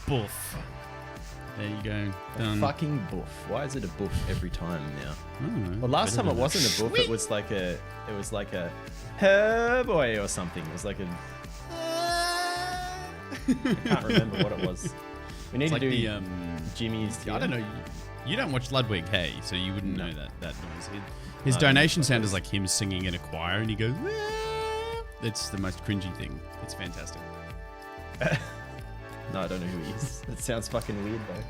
boof. There you go. Done. Fucking boof. Why is it a boof every time now? I don't know. Well, last time it wasn't a boof. It was like a. Hey boy or something. It was like a. I can't remember what it was. We need to do the Jimmy's. I don't know. You don't watch Ludwig, hey, so you wouldn't know that noise. His donation sound is like him singing in a choir, and he goes. It's the most cringy thing. It's fantastic. No, I don't know who he is. That sounds fucking weird though.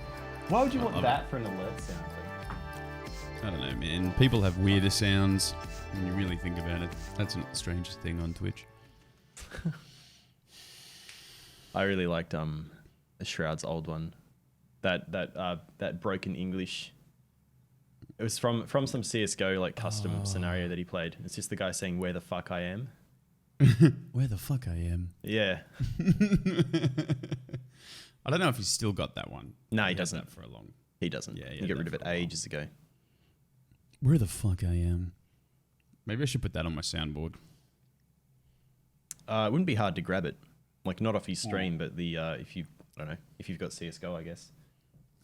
Why would you want that for an alert sound? I don't know, man. People have weirder sounds when you really think about it. That's not the strangest thing on Twitch. I really liked Shroud's old one. That broken English. It was from some CS:GO like custom scenario that he played. It's just the guy saying "Where the fuck I am." Where the fuck I am? Yeah. I don't know if he's still got that one. No, he doesn't. That for a long. He doesn't. Yeah, he got rid of it ages ago. Where the fuck I am? Maybe I should put that on my soundboard. It wouldn't be hard to grab it, like not off his stream, but the if you've got CS:GO, I guess.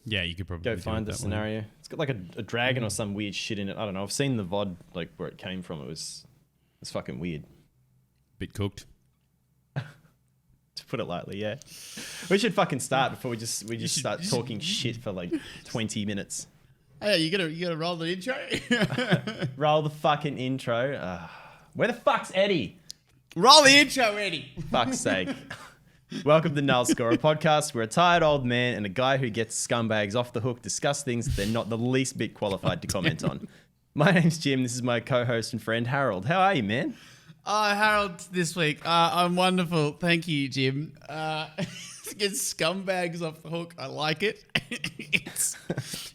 Yeah, you could probably go find the scenario. Way. It's got like a dragon or some weird shit in it. I don't know. I've seen the VOD like where it came from. It's fucking weird. Bit cooked. To put it lightly, yeah. We should fucking start before we just start talking shit for like 20 minutes. Hey, you gotta roll the intro. Roll the fucking intro. Where the fuck's Eddie? Roll the intro, Eddie. Fuck's sake. Welcome to NULLSCORE, a podcast where a tired old man and a guy who gets scumbags off the hook discuss things that they're not the least bit qualified to comment on. My name's Jim. This is my co-host and friend Harold. How are you, man? Harold, this week. I'm wonderful. Thank you, Jim. Get scumbags off the hook. I like it.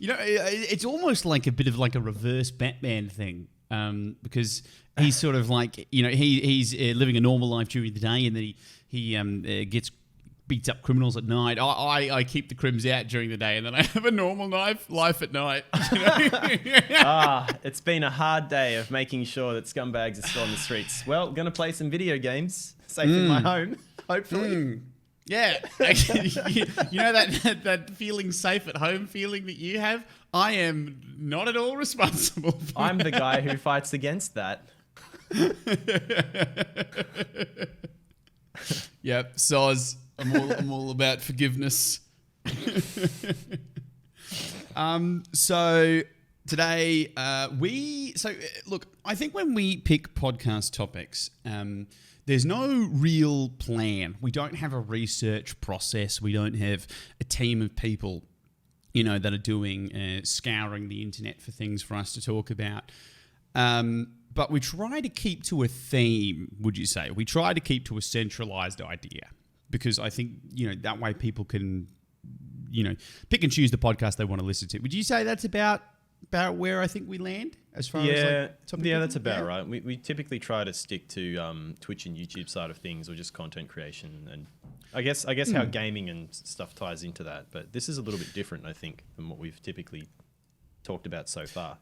It's almost like a bit of like a reverse Batman thing. Because he's sort of like, he's living a normal life during the day, and then he beats up criminals at night. I keep the crims out during the day, and then I have a normal life at night. It's been a hard day of making sure that scumbags are still on the streets. Well, gonna play some video games, safe in my home, hopefully. Yeah, you know that feeling safe at home feeling that you have. I am not at all responsible for I'm the guy who fights against that. Yep, soz. I'm all about forgiveness. So today look, I think when we pick podcast topics, there's no real plan. We don't have a research process. We don't have a team of people, that are doing scouring the internet for things for us to talk about. But we try to keep to a theme, would you say? We try to keep to a centralized idea. Because I think, that way people can, pick and choose the podcast they want to listen to. Would you say that's about where I think we land as far as that's about right. We typically try to stick to Twitch and YouTube side of things, or just content creation, and I guess how gaming and stuff ties into that. But this is a little bit different, I think, than what we've typically talked about so far.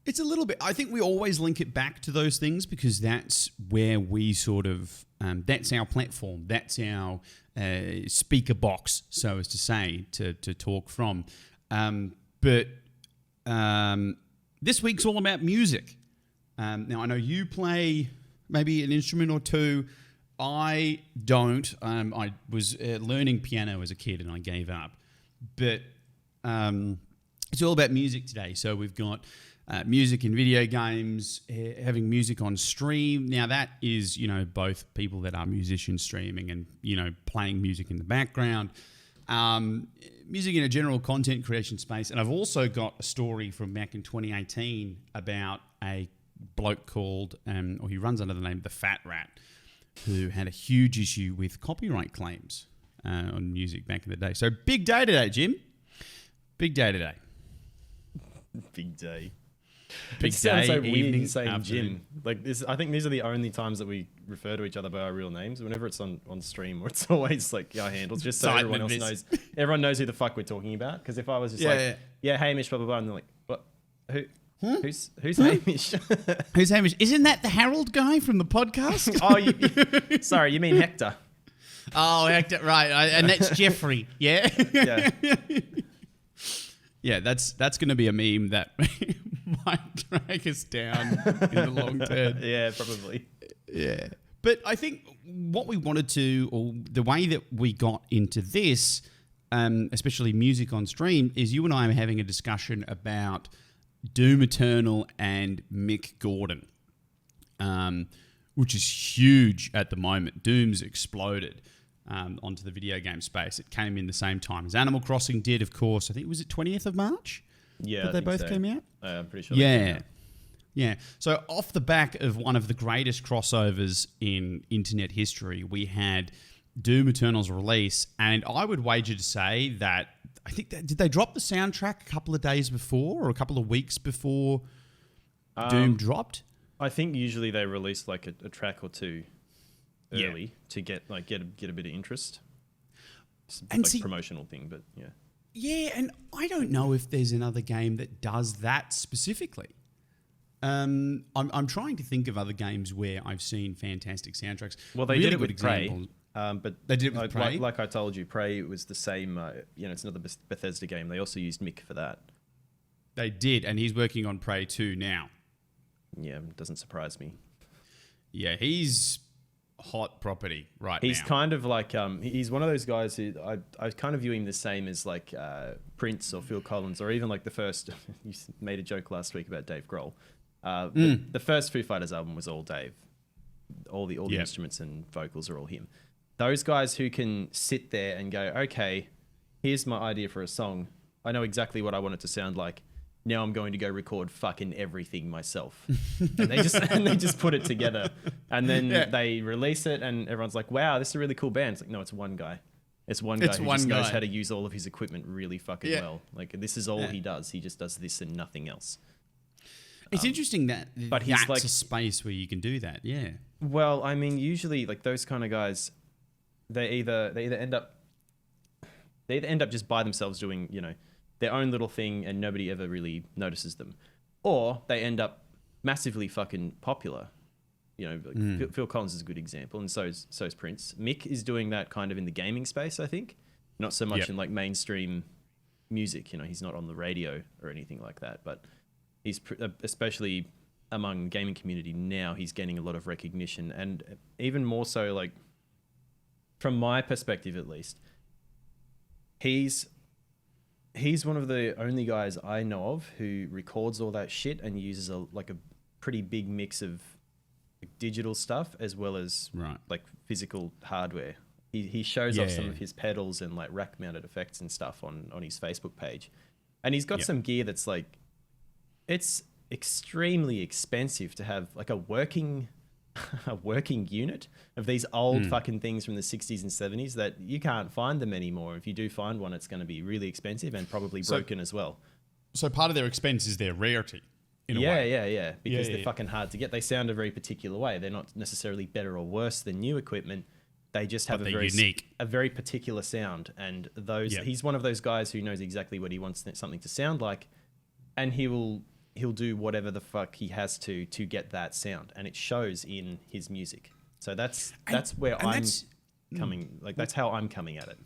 It's a little bit. I think we always link it back to those things because that's where we sort of. That's our platform. That's our speaker box, so as to say, to talk from. But this week's all about music. Now, I know you play maybe an instrument or two. I don't. I was learning piano as a kid and I gave up. But it's all about music today. So we've got music in video games, having music on stream. Now that is, both people that are musicians streaming and, playing music in the background. Music in a general content creation space. And I've also got a story from back in 2018 about a bloke called, or he runs under the name The Fat Rat, who had a huge issue with copyright claims on music back in the day. So big day today, Jim. Big day today. Big day. Big it sounds day, so weird evening, saying afternoon. Jim. Like this, I think these are the only times that we refer to each other by our real names. Whenever it's on stream, or it's always like our handles, just so everyone else knows. Everyone knows who the fuck we're talking about. Because if I was just Hamish, blah blah blah, and they're like, what? Who's Hamish? Who's Hamish? Isn't that the Harold guy from the podcast? Sorry, you mean Hector? Oh, Hector, right. And that's Jeffrey. Yeah. Yeah. Yeah, that's going to be a meme that might drag us down in the long term. Yeah, probably. Yeah. But I think what we wanted to, or the way that we got into this, especially music on stream, is you and I are having a discussion about Doom Eternal and Mick Gordon, which is huge at the moment. Doom's exploded onto the video game space. It came in the same time as Animal Crossing did, of course. I think, was it 20th of March? Yeah, that they both came out? I'm pretty sure. Yeah. Yeah. So off the back of one of the greatest crossovers in internet history, we had Doom Eternal's release, and I would wager to say that I think did they drop the soundtrack a couple of days before or a couple of weeks before Doom dropped? I think usually they release like a track or two early to get a bit of interest. It's a promotional thing, but yeah. Yeah, and I don't know if there's another game that does that specifically. I'm trying to think of other games where I've seen fantastic soundtracks. Well, they did it with Prey, but they did it with Prey. Like I told you, Prey was the same. It's another Bethesda game. They also used Mick for that. They did, and he's working on Prey 2 now. Yeah, it doesn't surprise me. Yeah, he's hot property now. He's kind of like he's one of those guys who I kind of view him the same as like Prince or Phil Collins, or even like the first. You made a joke last week about Dave Grohl. The first Foo Fighters album was all Dave. All the instruments and vocals are all him. Those guys who can sit there and go, okay, here's my idea for a song. I know exactly what I want it to sound like. Now I'm going to go record fucking everything myself. And they just put it together. And then they release it and everyone's like, wow, this is a really cool band. It's like, no, it's one guy. It's one guy who just knows how to use all of his equipment really fucking well. Like, this is all he does. He just does this and nothing else. It's interesting that that's like a space where you can do that, yeah. Well, I mean, usually like those kind of guys, they either end up just by themselves doing, their own little thing and nobody ever really notices them, or they end up massively fucking popular. Phil Collins is a good example, and so is Prince. Mick is doing that kind of in the gaming space, I think, not so much in like mainstream music. He's not on the radio or anything like that, but he's especially among the gaming community now, he's gaining a lot of recognition, and even more so, like from my perspective at least, he's one of the only guys I know of who records all that shit and uses a pretty big mix of digital stuff as well as like physical hardware. He shows off some of his pedals and like rack mounted effects and stuff on his Facebook page, and he's got some gear that's like, it's extremely expensive to have like a working unit of these old fucking things from the 60s and 70s that you can't find them anymore. If you do find one, it's going to be really expensive and probably broken as well. So part of their expense is their rarity in a way. Yeah. Because they're fucking hard to get. They sound a very particular way. They're not necessarily better or worse than new equipment. They just have a very particular sound. And he's one of those guys who knows exactly what he wants something to sound like, and he'll do whatever the fuck he has to get that sound, and it shows in his music. So that's where I'm coming. Like that's how I'm coming at it.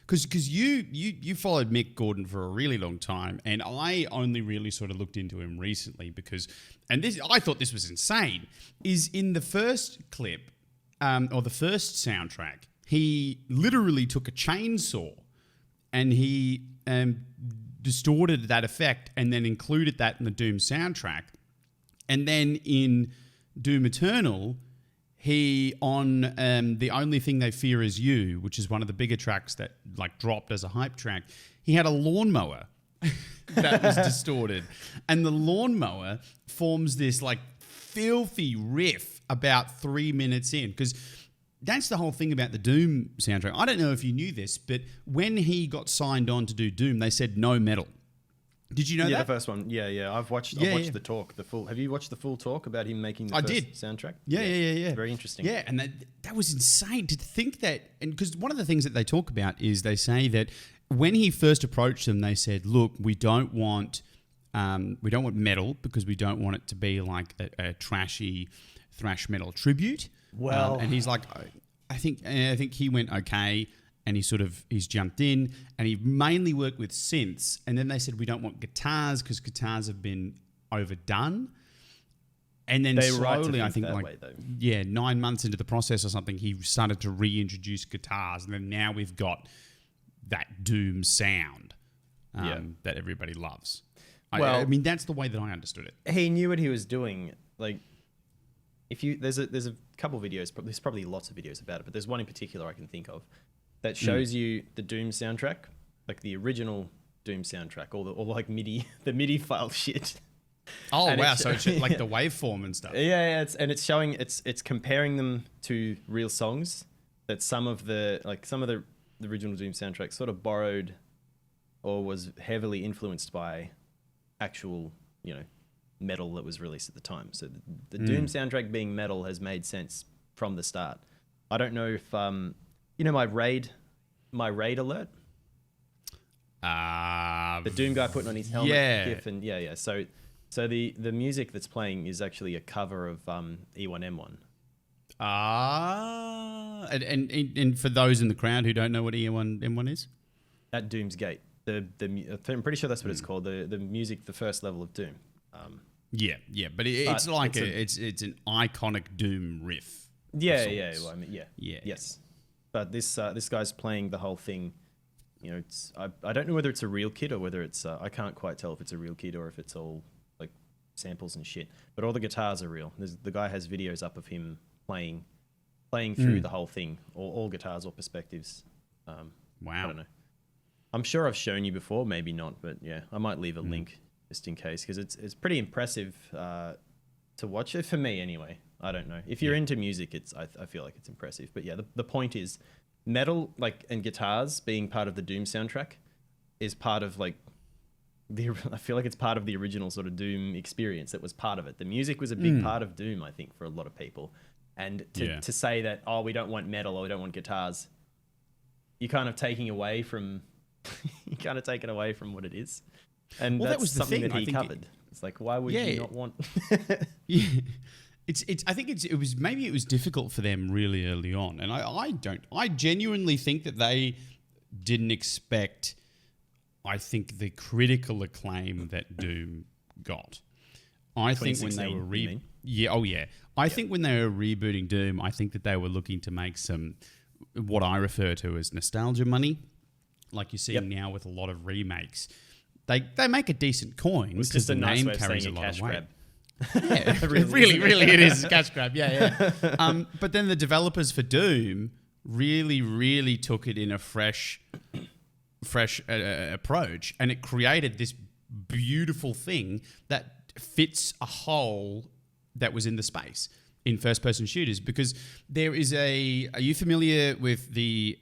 Because you followed Mick Gordon for a really long time, and I only really sort of looked into him recently because, I thought this was insane. Is in the first clip, or the first soundtrack, he literally took a chainsaw, and he distorted that effect and then included that in the Doom soundtrack. And then in Doom Eternal, he on The Only Thing They Fear Is You, which is one of the bigger tracks that like dropped as a hype track, he had a lawnmower that was distorted. And the lawnmower forms this like filthy riff about 3 minutes in, because that's the whole thing about the Doom soundtrack. I don't know if you knew this, but when he got signed on to do Doom, they said no metal. Did you know that? Yeah, the first one. Yeah. I've watched the talk. Have you watched the full talk about him making the first soundtrack? Yeah. Very interesting. Yeah, and that was insane to think that. And because one of the things that they talk about is they say that when he first approached them, they said, "Look, we don't want metal because we don't want it to be like a trashy thrash metal tribute." Well, and he's like, I think he went okay, and he's jumped in, and he mainly worked with synths. And then they said we don't want guitars because guitars have been overdone. And then slowly, I think 9 months into the process or something, he started to reintroduce guitars, and then now we've got that Doom sound that everybody loves. I mean, that's the way that I understood it. He knew what he was doing. Like, there's a couple videos, there's probably lots of videos about it, but there's one in particular I can think of that shows you the Doom soundtrack, like the original Doom soundtrack, all like the MIDI file shit. Oh, and wow! So it's like the waveform and stuff. Yeah, it's showing it's comparing them to real songs that some of the original Doom soundtrack sort of borrowed or was heavily influenced by actual, metal that was released at the time. So the Doom soundtrack being metal has made sense from the start. I don't know if my raid alert. The Doom guy putting on his helmet. GIF and So the music that's playing is actually a cover of E1M1. And for those in the crowd who don't know what E1M1 is? At Doom's Gate. I'm pretty sure that's what it's called. The music, the first level of Doom. But it's like it's an iconic Doom riff. Yes. But this guy's playing the whole thing. I don't know whether it's a real kit or whether it's I can't quite tell if it's a real kit or if it's all like samples and shit. But all the guitars are real. The guy has videos up of him playing through the whole thing, all guitars, all perspectives. Wow. I don't know. I'm sure I've shown you before, maybe not, but yeah, I might leave a link just in case because it's pretty impressive to watch it for me anyway. I don't know if you're into music, I feel like it's impressive. But yeah, the point is, metal and guitars being part of the Doom soundtrack is part of I feel like it's part of the original sort of Doom experience. That was part of it. The music was a big part of Doom, I think, for a lot of people. And to say that we don't want metal or we don't want guitars, you're kind of taking away from what it is. And that was something that he covered. It's like, why would you not want? I think it was difficult for them really early on, and I genuinely think that they didn't expect, I think, the critical acclaim that Doom got. I think when they were I think when they were rebooting Doom, I think that they were looking to make some what I refer to as nostalgia money, like you're seeing now with a lot of remakes. They make a decent coin because the name carries a lot of weight. Grab. Yeah, really, it is a cash grab. Yeah. But then the developers for Doom really took it in a fresh approach, and it created this beautiful thing that fits a hole that was in the space in first-person shooters. Because there is are you familiar with the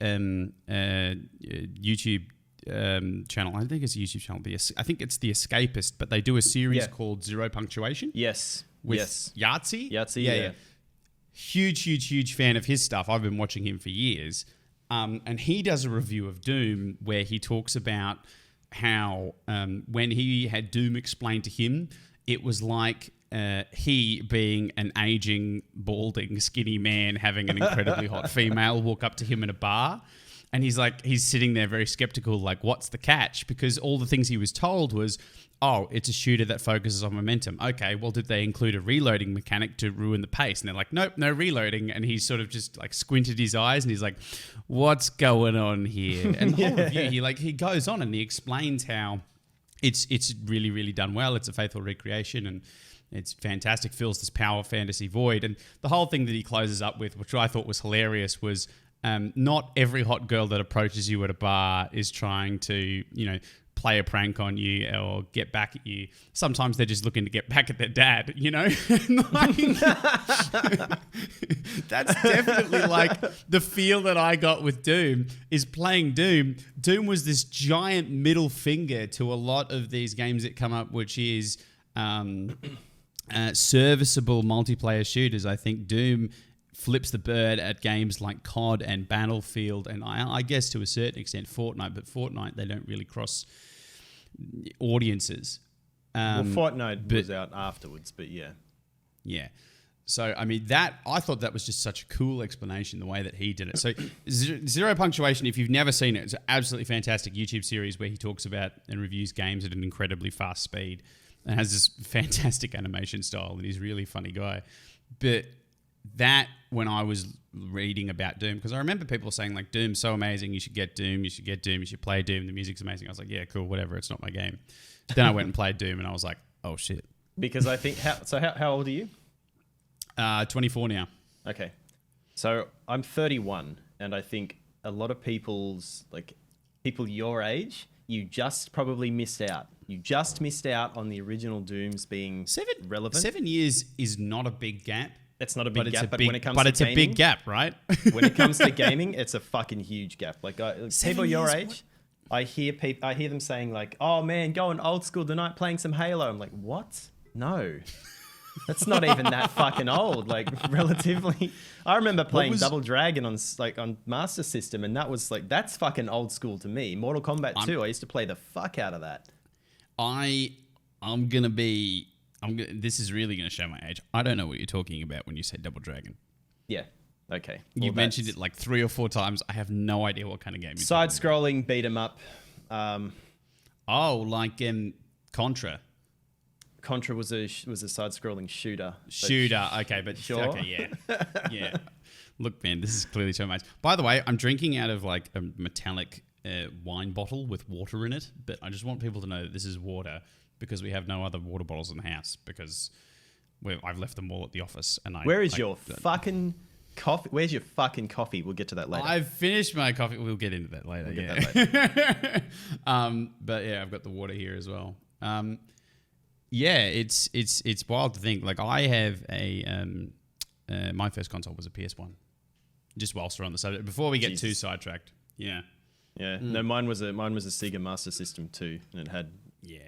YouTube channel? I think it's a YouTube channel. I think it's The Escapist, but they do a series called Zero Punctuation. Yes. With Yahtzee. Yeah. Huge fan of his stuff. I've been watching him for years. And he does a review of Doom where he talks about how when he had Doom explained to him, it was like he being an aging, balding, skinny man having an incredibly hot female walk up to him in a bar. And he's sitting there very skeptical, like, what's the catch? Because all the things he was told was, it's a shooter that focuses on momentum. Okay, well, did they include a reloading mechanic to ruin the pace? And they're like, nope, no reloading. And he's sort of just like squinted his eyes and he's like, what's going on here? And the whole review, he goes on and he explains how it's really done well. It's a faithful recreation and it's fantastic, fills this power fantasy void. And the whole thing that he closes up with, which I thought was hilarious, was not every hot girl that approaches you at a bar is trying to, play a prank on you or get back at you. Sometimes they're just looking to get back at their dad, That's definitely like the feel that I got with Doom is playing Doom. Doom was this giant middle finger to a lot of these games that come up, which is serviceable multiplayer shooters. I think Doom flips the bird at games like COD and Battlefield, and I guess to a certain extent Fortnite, but Fortnite, they don't really cross audiences. Fortnite was out afterwards, but yeah. Yeah. So, I mean, I thought that was just such a cool explanation, the way that he did it. So, Zero Punctuation, if you've never seen it, it's an absolutely fantastic YouTube series where he talks about and reviews games at an incredibly fast speed and has this fantastic animation style, and he's a really funny guy. But that, when I was reading about Doom, because I remember people saying, like, Doom's so amazing, you should get Doom, you should play Doom, the music's amazing. I was like, yeah, cool, whatever, it's not my game. Then I went and played Doom, and I was like, oh, shit. Because I think, how old are you? 24 now. Okay. So I'm 31, and I think a lot of people your age, you just probably missed out. You just missed out on the original Dooms being relevant. 7 years is not a big gap. It's not a big gap, but when it comes to gaming... But it's a big gap, right? When it comes to gaming, it's a fucking huge gap. Like, people your age, I hear them saying, like, oh man, going old school tonight playing some Halo. I'm like, what? No. That's not even that fucking old, like, relatively. I remember playing Double Dragon on Master System, and that's fucking old school to me. Mortal Kombat 2, I used to play the fuck out of that. This is really gonna show my age. I don't know what you're talking about when you say Double Dragon. Yeah. Okay. You mentioned it like 3 or 4 times. I have no idea what kind of game you're side-scrolling beat 'em up. Like Contra. Contra was a side-scrolling shooter. Okay, but sure. Okay, yeah. Look, man, this is clearly so much. By the way, I'm drinking out of like a metallic wine bottle with water in it, but I just want people to know that this is water because we have no other water bottles in the house because I've left them all at the office. And Where is your fucking coffee? Where's your fucking coffee? We'll get to that later. I've finished my coffee. We'll get into that later. But yeah, I've got the water here as well. Yeah, it's wild to think. Like I have my first console was a PS1. Just whilst we're on the subject, before we get too sidetracked. Yeah. Yeah. No, mine was a Sega Master System 2, and it had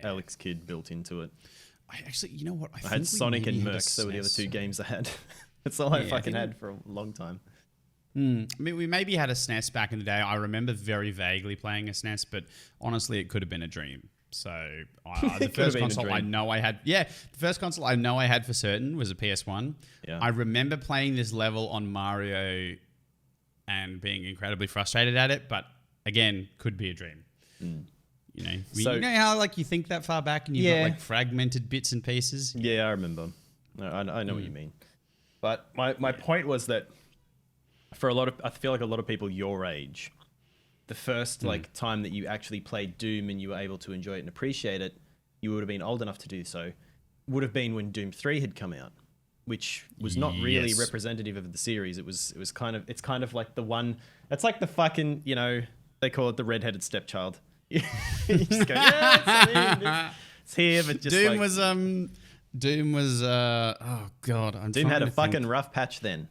Alex Kidd built into it. I actually, you know what? I had Sonic and Merc. They were the other 2 games I had. That's all I fucking had for a long time. I mean, we maybe had a SNES back in the day. I remember very vaguely playing a SNES, but honestly, it could have been a dream. So the first console I know I had, the first console I know I had for certain was a PS1. Yeah. I remember playing this level on Mario and being incredibly frustrated at it, but again, could be a dream. You know, you know how like you think that far back and you've got like fragmented bits and pieces. Yeah, I remember. No, I know what you mean. But my point was that for I feel like a lot of people your age, the first like time that you actually played Doom and you were able to enjoy it and appreciate it, you would have been old enough to do so, would have been when Doom 3 had come out, which was not really representative of the series. It's kind of like the one, it's like the fucking, you know, they call it the redheaded stepchild. You just go, it's here, but just Doom was oh god, Doom had a fucking rough patch then.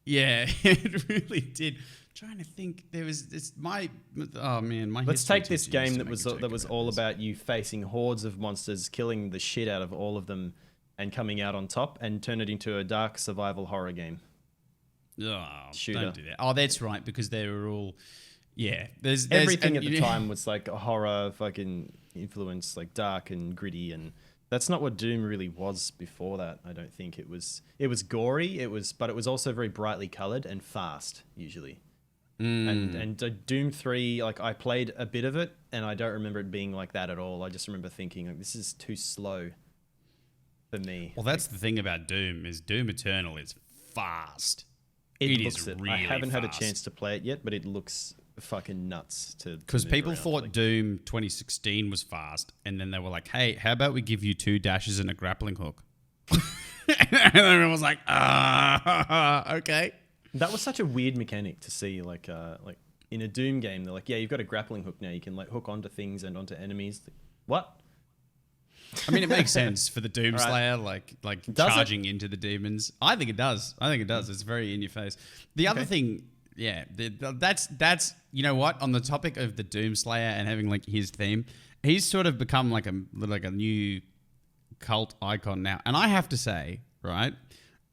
Yeah, it really did. Trying to think, there was this my Let's take this game that was all about you facing hordes of monsters, killing the shit out of all of them, and coming out on top, and turn it into a dark survival horror game. Oh, shooter. Don't do that. Oh, that's right, because they were all There's everything at the time was like a horror fucking influence, like dark and gritty, and that's not what Doom really was before that. I don't think it was gory. But it was also very brightly colored and fast usually. And Doom 3, like I played a bit of it and I don't remember it being like that at all. I just remember thinking like, this is too slow for me. Well, that's the thing about Doom is Doom Eternal is fast. It is really I haven't had a chance to play it yet, but it looks fucking nuts because people thought Doom 2016 was fast, and then they were like, "Hey, how about we give you 2 dashes and a grappling hook?" And everyone was like, okay." That was such a weird mechanic to see, like in a Doom game. They're like, "Yeah, you've got a grappling hook now. You can like hook onto things and onto enemies." What? I mean, it makes sense for the Doom Slayer, like charging into the demons. I think it does. It's very in your face. The other thing. Yeah, that's you know what? On the topic of the Doom Slayer and having like his theme, he's sort of become like a new cult icon now. And I have to say, right,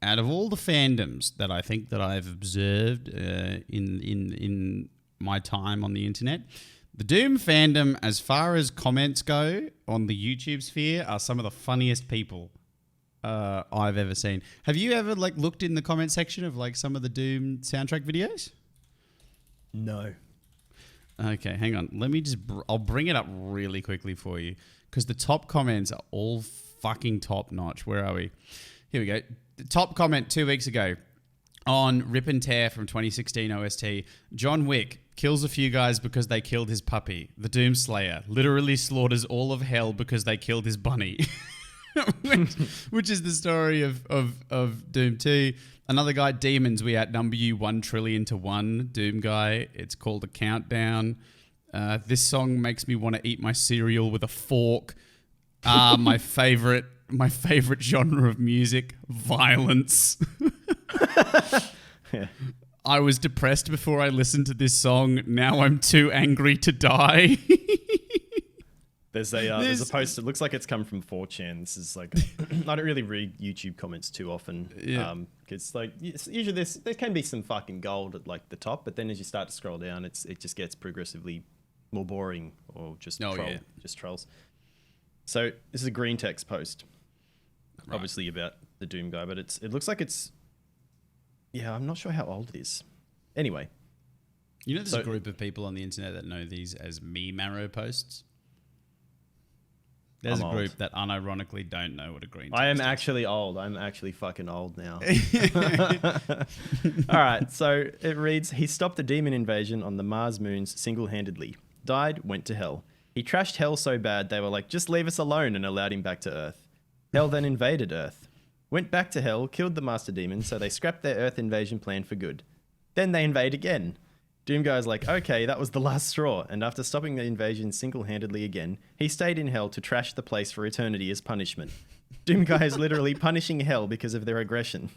out of all the fandoms that I think that I've observed in my time on the internet, the Doom fandom, as far as comments go on the YouTube sphere, are some of the funniest people I've ever seen. Have you ever like looked in the comment section of like some of the Doom soundtrack videos? No. Okay, hang on. Let me just... I'll bring it up really quickly for you because the top comments are all fucking top notch. Where are we? Here we go. The top comment 2 weeks ago on Rip and Tear from 2016 OST. John Wick kills a few guys because they killed his puppy. The Doom Slayer literally slaughters all of hell because they killed his bunny. which is the story of Doom 2. Another guy, Demons, we outnumber you 1 trillion to 1. Doom guy, it's called A Countdown. This song makes me want to eat my cereal with a fork. My favorite genre of music, violence. Yeah. I was depressed before I listened to this song. Now I'm too angry to die. There's a post. It looks like it's come from 4chan. This is like I don't really read YouTube comments too often. Yeah. Because like usually there can be some fucking gold at like the top, but then as you start to scroll down, it just gets progressively more boring or just just trolls. So this is a green text post, obviously about the Doom guy, but it looks like it's I'm not sure how old it is. Anyway, you know, there's a group of people on the internet that know these as me marrow posts. There's a group that unironically don't know what a green text I am is. actually old. I'm actually fucking old now. All right. So it reads, he stopped the demon invasion on the Mars moons single-handedly. Died, went to hell. He trashed hell so bad they were like, just leave us alone, and allowed him back to Earth. Hell then invaded Earth. Went back to hell, killed the master demon, so they scrapped their Earth invasion plan for good. Then they invade again. Doom Guy's like, okay, that was the last straw, and after stopping the invasion single-handedly again, he stayed in hell to trash the place for eternity as punishment. Doom Guy is literally punishing hell because of their aggression.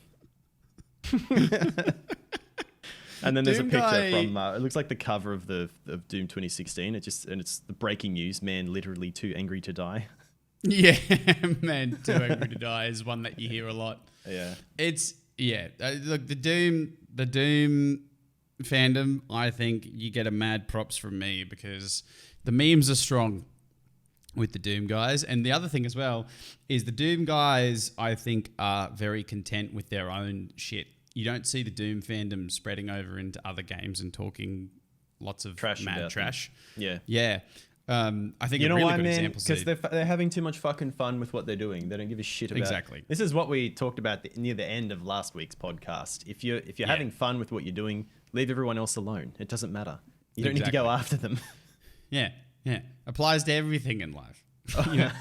And then there's a picture from, it looks like the cover of Doom 2016. It's the breaking news, man literally too angry to die. Yeah, man, too angry to die is one that you hear a lot. Yeah. Look, the Doom fandom, I think you get a mad props from me because the memes are strong with the Doom guys. And the other thing as well is the Doom guys, I think, are very content with their own shit. You don't see the Doom fandom spreading over into other games and talking lots of mad trash. Yeah. Yeah. I think you know really why, good man? example. Because they're having too much fucking fun with what they're doing. They don't give a shit about. Exactly. This is what we talked about near the end of last week's podcast. If you're having fun with what you're doing, leave everyone else alone. It doesn't matter. You don't need to go after them. Yeah. Applies to everything in life. You know,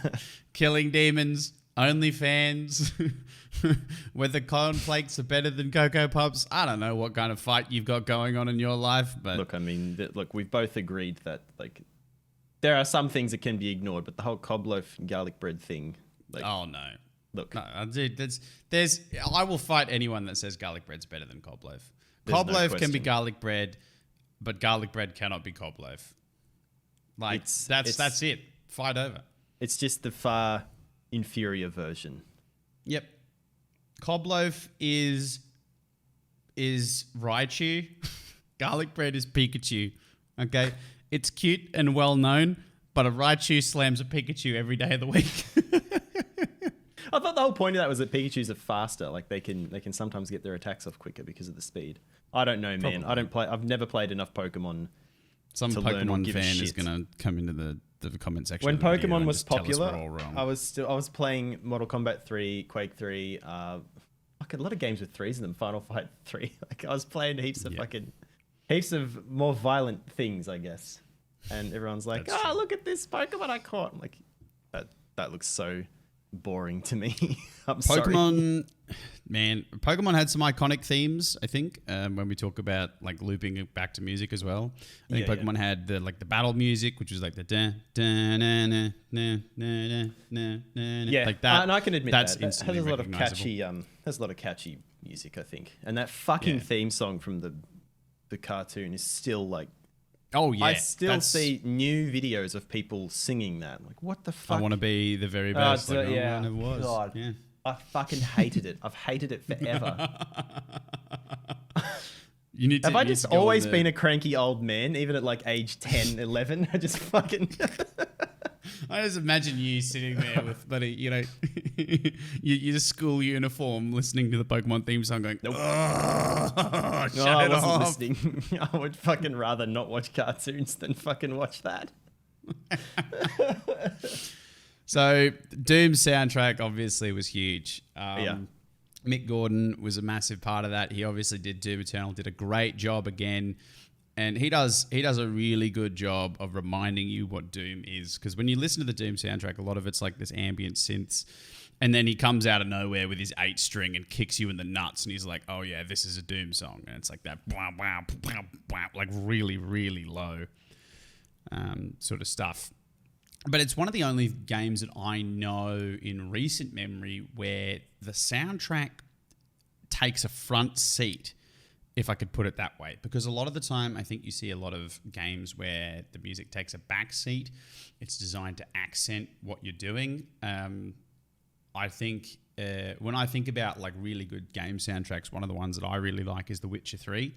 killing demons, OnlyFans, whether cornflakes are better than Cocoa Pops. I don't know what kind of fight you've got going on in your life, but look, I mean, we've both agreed that like there are some things that can be ignored, but the whole cob loaf and garlic bread thing. Like, oh no, look, no, dude, I will fight anyone that says garlic bread's better than cob loaf. There's Cob no loaf can be question. garlic bread, but garlic bread cannot be cob loaf. Like that's it. Fight over. It's just the far inferior version. Yep. Cob loaf is Raichu. Garlic bread is Pikachu. Okay? It's cute and well known, but a Raichu slams a Pikachu every day of the week. I thought the whole point of that was that Pikachus are faster. Like they can sometimes get their attacks off quicker because of the speed. I don't know, man. Probably. I've never played enough Pokemon. Some to learn or Pokemon give a fan shit. is going to come into the comment section. When of the video Pokemon and was just tell us we're popular, all wrong. I was playing Mortal Kombat 3, Quake 3, a lot of games with threes in them. Final Fight 3. Like I was playing heaps of more violent things, I guess. And everyone's like, That's true. look at this Pokemon I caught. I'm like, that looks so boring to me. I'm sorry. Pokemon had some iconic themes, I think, when we talk about like looping it back to music as well. I think Pokemon had the battle music, which was like the da da na na na na na na like that. And I can admit that's that has instantly a lot of recognizable. catchy music, I think. And that fucking theme song from the cartoon is still like, oh yeah, I still see new videos of people singing that. I'm like, what the fuck? I want to be the very best. Like, yeah. I never was. God. Yeah. I fucking hated it. I've hated it forever. You need to. Have I just always been a cranky old man, even at like age 10, 11? I just fucking... I just imagine you sitting there with, buddy, your school uniform, listening to the Pokemon theme song, going, nope. Shut No, I it wasn't off. listening. I would fucking rather not watch cartoons than fucking watch that. So Doom's soundtrack obviously was huge. Yeah. Mick Gordon was a massive part of that. He obviously did Doom Eternal, did a great job again. And he does a really good job of reminding you what Doom is. Because when you listen to the Doom soundtrack, a lot of it's like this ambient synths. And then he comes out of nowhere with his 8-string and kicks you in the nuts. And he's like, oh yeah, this is a Doom song. And it's like that, blah, blah, blah, blah, like really, really low sort of stuff. But it's one of the only games that I know in recent memory where the soundtrack takes a front seat, if I could put it that way. Because a lot of the time, I think you see a lot of games where the music takes a back seat. It's designed to accent what you're doing. I think when I think about like really good game soundtracks, one of the ones that I really like is The Witcher 3.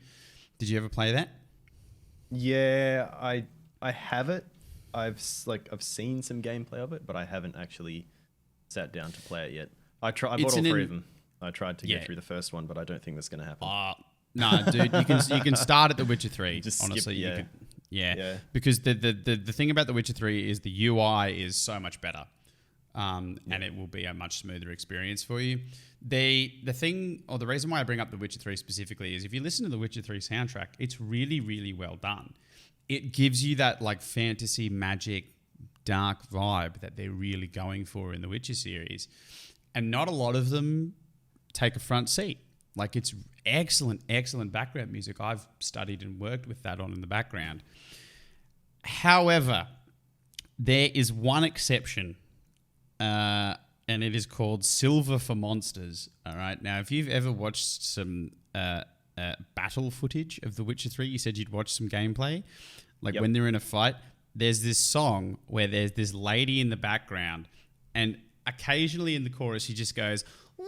Did you ever play that? Yeah, I have it. I've seen some gameplay of it, but I haven't actually sat down to play it yet. I bought all 3 of them. I tried to get through the first one, but I don't think that's going to happen. No, dude, you can start at The Witcher 3. Just honestly, skip, you could, yeah. Because the thing about The Witcher 3 is the UI is so much better, and it will be a much smoother experience for you. The thing, or the reason why I bring up The Witcher 3 specifically is if you listen to The Witcher 3 soundtrack, it's really, really well done. It gives you that like fantasy, magic, dark vibe that they're really going for in the Witcher series. And not a lot of them take a front seat. Like it's excellent, excellent background music. I've studied and worked with that on in the background. However, there is one exception, and it is called Silver for Monsters. All right. Now, if you've ever watched some battle footage of The Witcher 3, you said you'd watch some gameplay. Like when they're in a fight, there's this song where there's this lady in the background, and occasionally in the chorus, she just goes, "Wah!"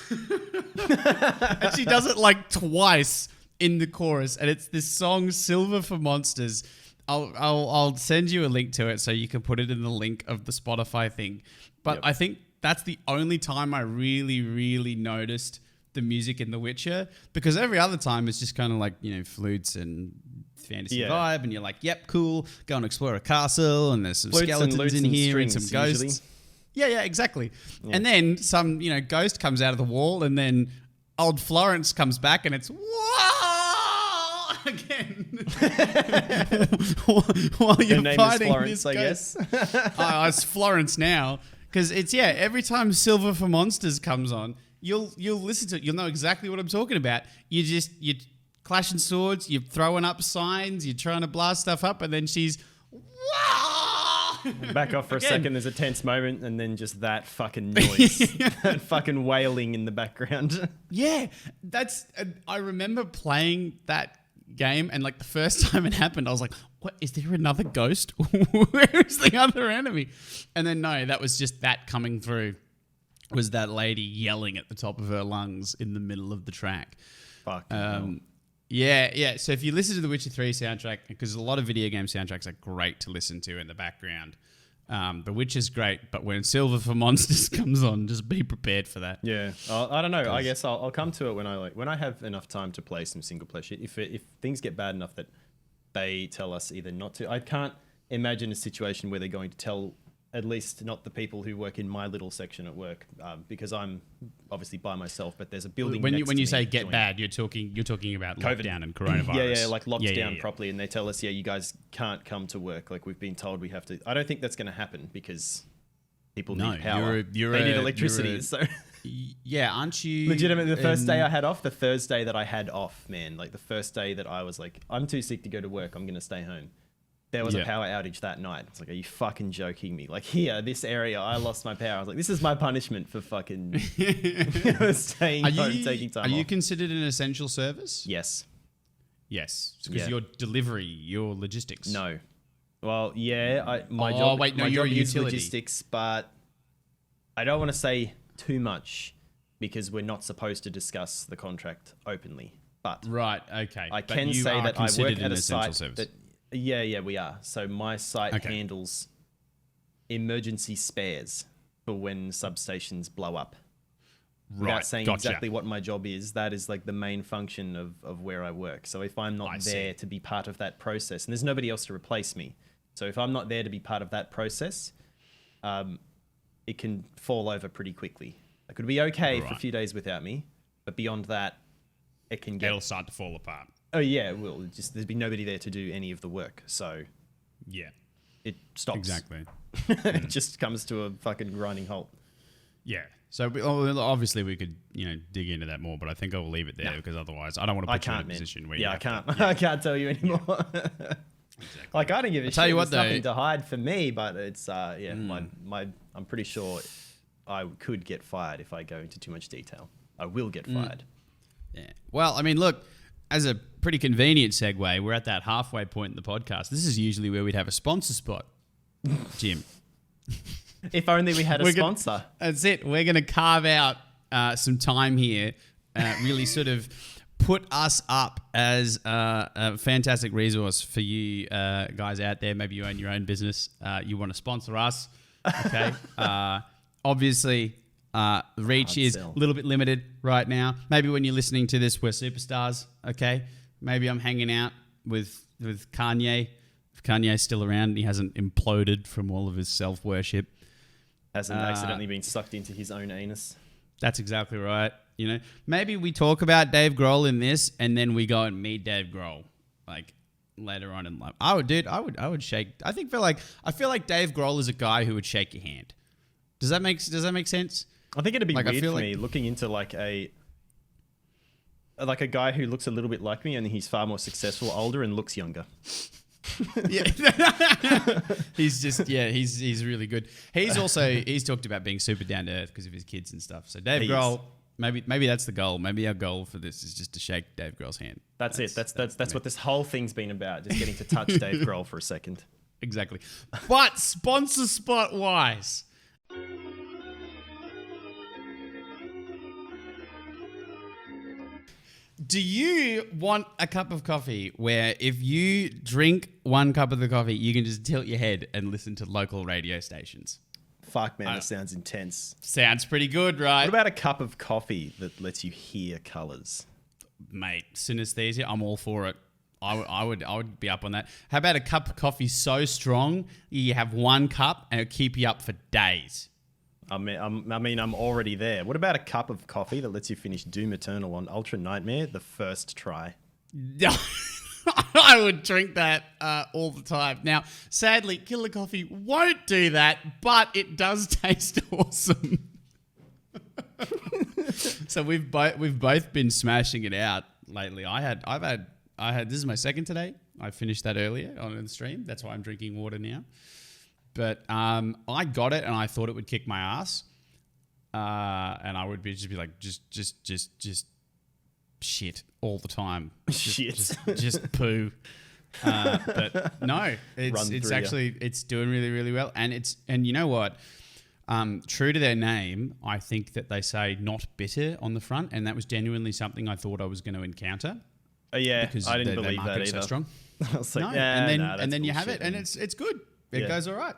And she does it like twice in the chorus, and it's this song Silver for Monsters. I'll send you a link to it so you can put it in the link of the Spotify thing. But I think that's the only time I really, really noticed the music in The Witcher, because every other time it's just kind of like, you know, flutes and fantasy vibe, and you're like, yep, cool, go and explore a castle, and there's some Flutes skeletons in here and some ghosts. Usually. Yeah, exactly. Yeah. And then some, you know, ghost comes out of the wall, and then old Florence comes back, and it's whoa again. While you're Her name fighting is Florence, I guess. It's Florence now, because it's every time Silver for Monsters comes on, you'll listen to it, you'll know exactly what I'm talking about. You're clashing swords, you're throwing up signs, you're trying to blast stuff up, and then she's back off for a second, there's a tense moment, and then just that fucking noise. That fucking wailing in the background. Yeah, I remember playing that game, and like the first time it happened, I was like, what, is there another ghost? Where is the other enemy? And then no, that was just that coming through, was that lady yelling at the top of her lungs in the middle of the track. Fuck. Yeah. So if you listen to the Witcher 3 soundtrack, because a lot of video game soundtracks are great to listen to in the background. The Witcher's great, but when Silver for Monsters comes on, just be prepared for that. Yeah, I don't know. I guess I'll come to it when I have enough time to play some single player shit. If things get bad enough that they tell us either not to, I can't imagine a situation where they're going to tell, at least not the people who work in my little section at work, because I'm obviously by myself. But there's a building. When you say get bad, you're talking about COVID. Lockdown and coronavirus. Yeah, like locked down properly, and they tell us, you guys can't come to work. Like we've been told we have to. I don't think that's going to happen because people need power. They need electricity. So yeah, aren't you? Legitimately, the first day I had off, the Thursday that I had off, man, like the first day that I was like, I'm too sick to go to work. I'm going to stay home. There was a power outage that night. It's like, are you fucking joking me? Like here, this area, I lost my power. I was like, this is my punishment for fucking staying home, taking time off. Are you considered an essential service? Yes. Because your delivery, your logistics. No. Well, yeah, my job is utility. logistics, but I don't want to say too much because we're not supposed to discuss the contract openly. But right, okay. I can say that I work at a site that. Yeah, we are. So my site handles emergency spares. for when substations blow up. Right. Without saying exactly what my job is, that is like the main function of where I work. So if I'm not there to be part of that process, and there's nobody else to replace me. So if I'm not there to be part of that process, it can fall over pretty quickly. It could be okay for a few days without me, but beyond that, it'll start to fall apart. Oh yeah, it will. There'd be nobody there to do any of the work. So yeah, it stops. Exactly. It just comes to a fucking grinding halt. Yeah. So obviously we could, dig into that more, but I think I'll leave it there because otherwise I don't want to put you in a position where I can't. I can't tell you anymore. Exactly. Like I don't give a shit. Tell you what, There's nothing to hide for me, but it's I'm pretty sure I could get fired if I go into too much detail. I will get fired. Yeah. Well, I mean, look, as a pretty convenient segue, we're at that halfway point in the podcast. This is usually where we'd have a sponsor spot, Jim. If only we had a sponsor. That's it. We're going to carve out some time here, really sort of put us up as a fantastic resource for you guys out there. Maybe you own your own business. You want to sponsor us. Okay. Obviously, the reach is a little bit limited right now. Maybe when you're listening to this, we're superstars. Okay. Maybe I'm hanging out with Kanye. If Kanye's still around, he hasn't imploded from all of his self-worship. Hasn't accidentally been sucked into his own anus. That's exactly right. Maybe we talk about Dave Grohl in this, and then we go and meet Dave Grohl, like later on in life. I would shake. I feel like Dave Grohl is a guy who would shake your hand. Does that make sense? I think it'd be weird for me looking into like a guy who looks a little bit like me, and he's far more successful, older, and looks younger. Yeah. He's really good. He's talked about being super down to earth because of his kids and stuff. So Dave Grohl, maybe that's the goal. Maybe our goal for this is just to shake Dave Grohl's hand. That's it. That's what this whole thing's been about. Just getting to touch Dave Grohl for a second. Exactly. But sponsor spot wise. Do you want a cup of coffee where if you drink one cup of the coffee, you can just tilt your head and listen to local radio stations? Fuck, man, that sounds intense. Sounds pretty good, right? What about a cup of coffee that lets you hear colours? Mate, synesthesia, I'm all for it. I would be up on that. How about a cup of coffee so strong you have one cup and it'll keep you up for days? I mean, I'm already there. What about a cup of coffee that lets you finish Doom Eternal on Ultra Nightmare the first try? I would drink that all the time. Now, sadly, Killer Coffee won't do that, but it does taste awesome. So we've both been smashing it out lately. I had this is my second today. I finished that earlier on the stream. That's why I'm drinking water now. But I got it and I thought it would kick my ass. And I would just be like, just shit all the time. Just poo. But no, it's doing really, really well. And you know what? True to their name, I think that they say not bitter on the front. And that was genuinely something I thought I was going to encounter. Yeah, because I didn't believe that either. So strong. I was like, no, and then you have it and it's good. It goes all right.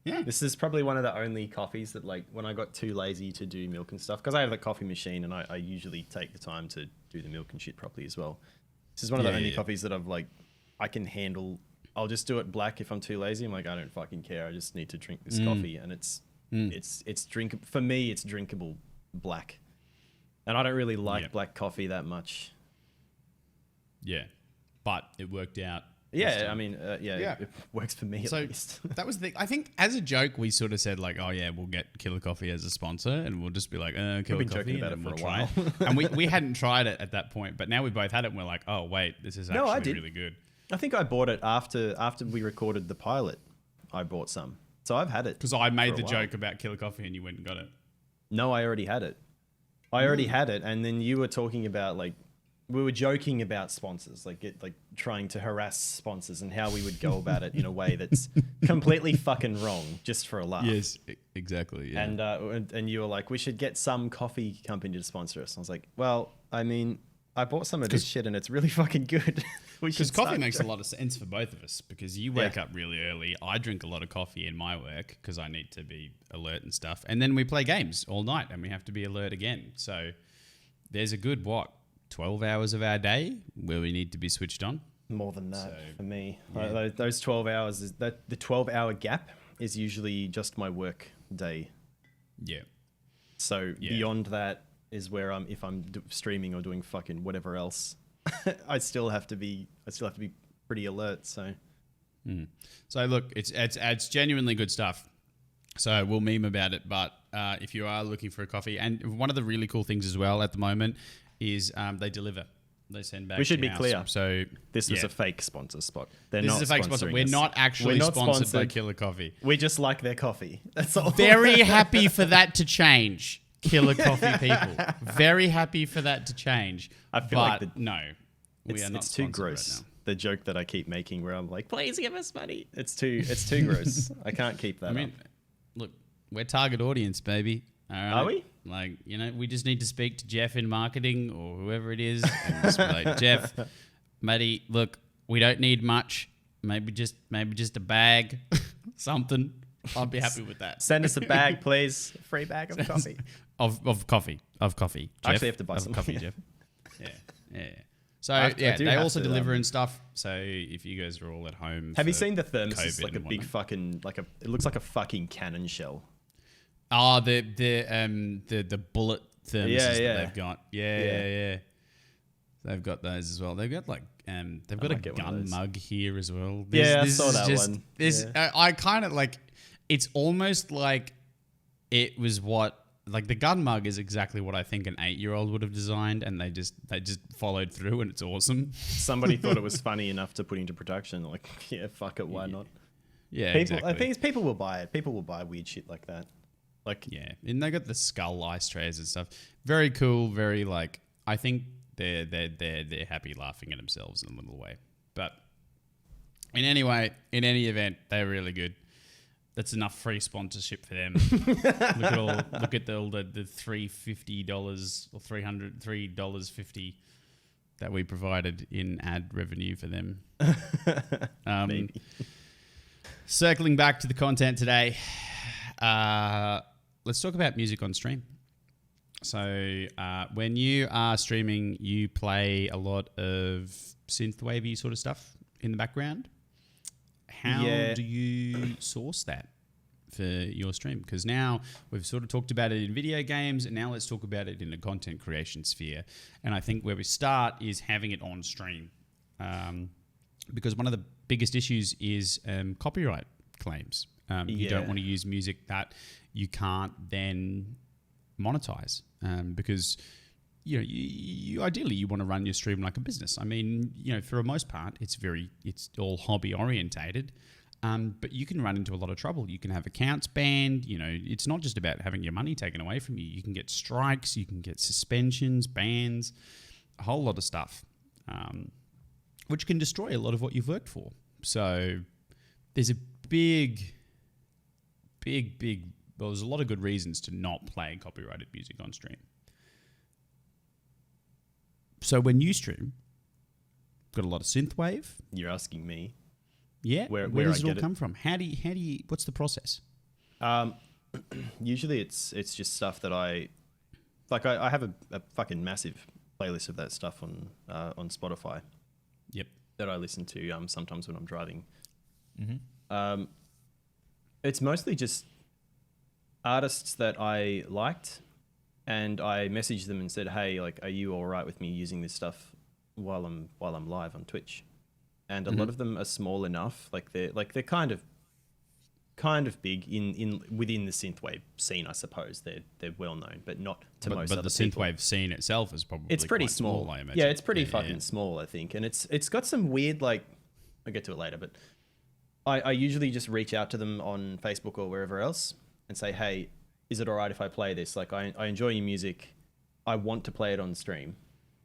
Yeah. This is probably one of the only coffees that, like, when I got too lazy to do milk and stuff, because I have a coffee machine and I usually take the time to do the milk and shit properly as well. This is one of the only coffees that I can handle. I'll just do it black if I'm too lazy. I'm like, I don't fucking care. I just need to drink this coffee, and it's drinkable. For me, it's drinkable black, and I don't really like black coffee that much. Yeah, but it worked out. Yeah, I mean, it works for me at least. That was I think as a joke, we sort of said like, oh yeah, we'll get Killer Coffee as a sponsor and we'll just be like, Killer Coffee. We've been joking about it for a while. And we hadn't tried it at that point, but now we both had it and we're like, oh wait, this is actually really good. I think I bought it after we recorded the pilot. I bought some. So I've had it. Because I made the joke about Killer Coffee and you went and got it. No, I already had it. And then you were talking about like, we were joking about sponsors, like trying to harass sponsors and how we would go about it in a way that's completely fucking wrong, just for a laugh. Yes, exactly. Yeah. And you were like, we should get some coffee company to sponsor us. And I was like, well, I mean, I bought some of this shit and it's really fucking good. Because coffee makes a lot of sense for both of us, because you wake up really early. I drink a lot of coffee in my work because I need to be alert and stuff. And then we play games all night and we have to be alert again. So there's a good, 12 hours of our day where we need to be switched on. More than that for me. Yeah. Those 12 hours, the 12-hour gap is usually just my work day. Yeah. So beyond that is where if I'm streaming or doing fucking whatever else, I still have to be pretty alert. So, so look, it's genuinely good stuff. So we'll meme about it. But if you are looking for a coffee, and one of the really cool things as well at the moment is they deliver. They send back. We should be clear. So this was a fake sponsor spot. This is a fake sponsor. We're not actually sponsored by Killer Coffee. We just like their coffee. That's all. Very happy for that to change, Killer Coffee people. Very happy for that to change. I feel like we are not. It's too gross. Right now. The joke that I keep making, where I'm like, "Please give us money." It's too gross. I can't keep that. Look, we're target audience, baby. All right? Are we? Like, we just need to speak to Jeff in marketing or whoever it is. And just be like, Jeff, matey, look, we don't need much. Maybe just a bag, something. I'd be happy with that. Send us a bag, please. A free bag of coffee. Of coffee. Jeff, I actually have to buy some coffee, Jeff. Yeah. So they also deliver and stuff. So if you guys are all at home, have you seen the thermos? It's like a big fucking it looks like a fucking cannon shell. Oh, the bullet thermoses that they've got. Yeah. They've got those as well. They've got they've got a gun mug here as well. I saw that one. I kind of like. It's almost like it was the gun mug is exactly what I think an 8-year-old would have designed, and they just followed through, and it's awesome. Somebody thought it was funny enough to put into production. Like, yeah, fuck it, why not? Yeah, exactly. I think people will buy it. People will buy weird shit like that. And they got the skull ice trays and stuff. Very cool. Very I think they're happy laughing at themselves in a little way. But in any event, they're really good. That's enough free sponsorship for them. Look at all the $350 or $303.50 that we provided in ad revenue for them. Maybe. Circling back to the content today. Let's talk about music on stream. So when you are streaming, you play a lot of synthwavy sort of stuff in the background. How do you source that for your stream? Because now we've sort of talked about it in video games, and now let's talk about it in the content creation sphere. And I think where we start is having it on stream. Because one of the biggest issues is copyright claims. You don't want to use music that you can't then monetize, because you ideally you want to run your stream like a business. I mean, for the most part, it's all hobby orientated, but you can run into a lot of trouble. You can have accounts banned. It's not just about having your money taken away from you. You can get strikes, you can get suspensions, bans, a whole lot of stuff, which can destroy a lot of what you've worked for. So there's a there's a lot of good reasons to not play copyrighted music on stream. So when you stream, got a lot of synthwave. You're asking me. Yeah. Where does it all come from? How do you? What's the process? Usually it's just stuff that I have a fucking massive playlist of that stuff on Spotify. Yep. That I listen to sometimes when I'm driving. Mm-hmm. It's mostly just artists that I liked, and I messaged them and said, "Hey, are you all right with me using this stuff while I'm live on Twitch?" And a lot of them are small enough, they're kind of big within the synthwave scene, I suppose. They're well known, but not to most other people. But the synthwave scene itself is probably pretty quite small, I imagine. Yeah, it's pretty fucking small, I think, and it's got some weird I'll get to it later, but I usually just reach out to them on Facebook or wherever else and say, "Hey, is it all right if I play this? I enjoy your music. I want to play it on stream.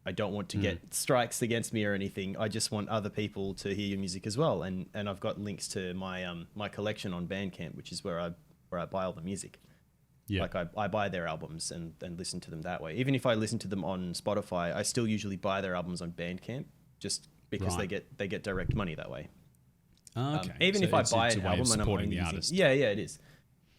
I don't want to get strikes against me or anything. I just want other people to hear your music as well." And I've got links to my my collection on Bandcamp, which is where I buy all the music. Yeah. I buy their albums and listen to them that way. Even if I listen to them on Spotify, I still usually buy their albums on Bandcamp, just because they get direct money that way. Okay. Even so if I buy an album and I'm supporting only the artist. yeah, it is.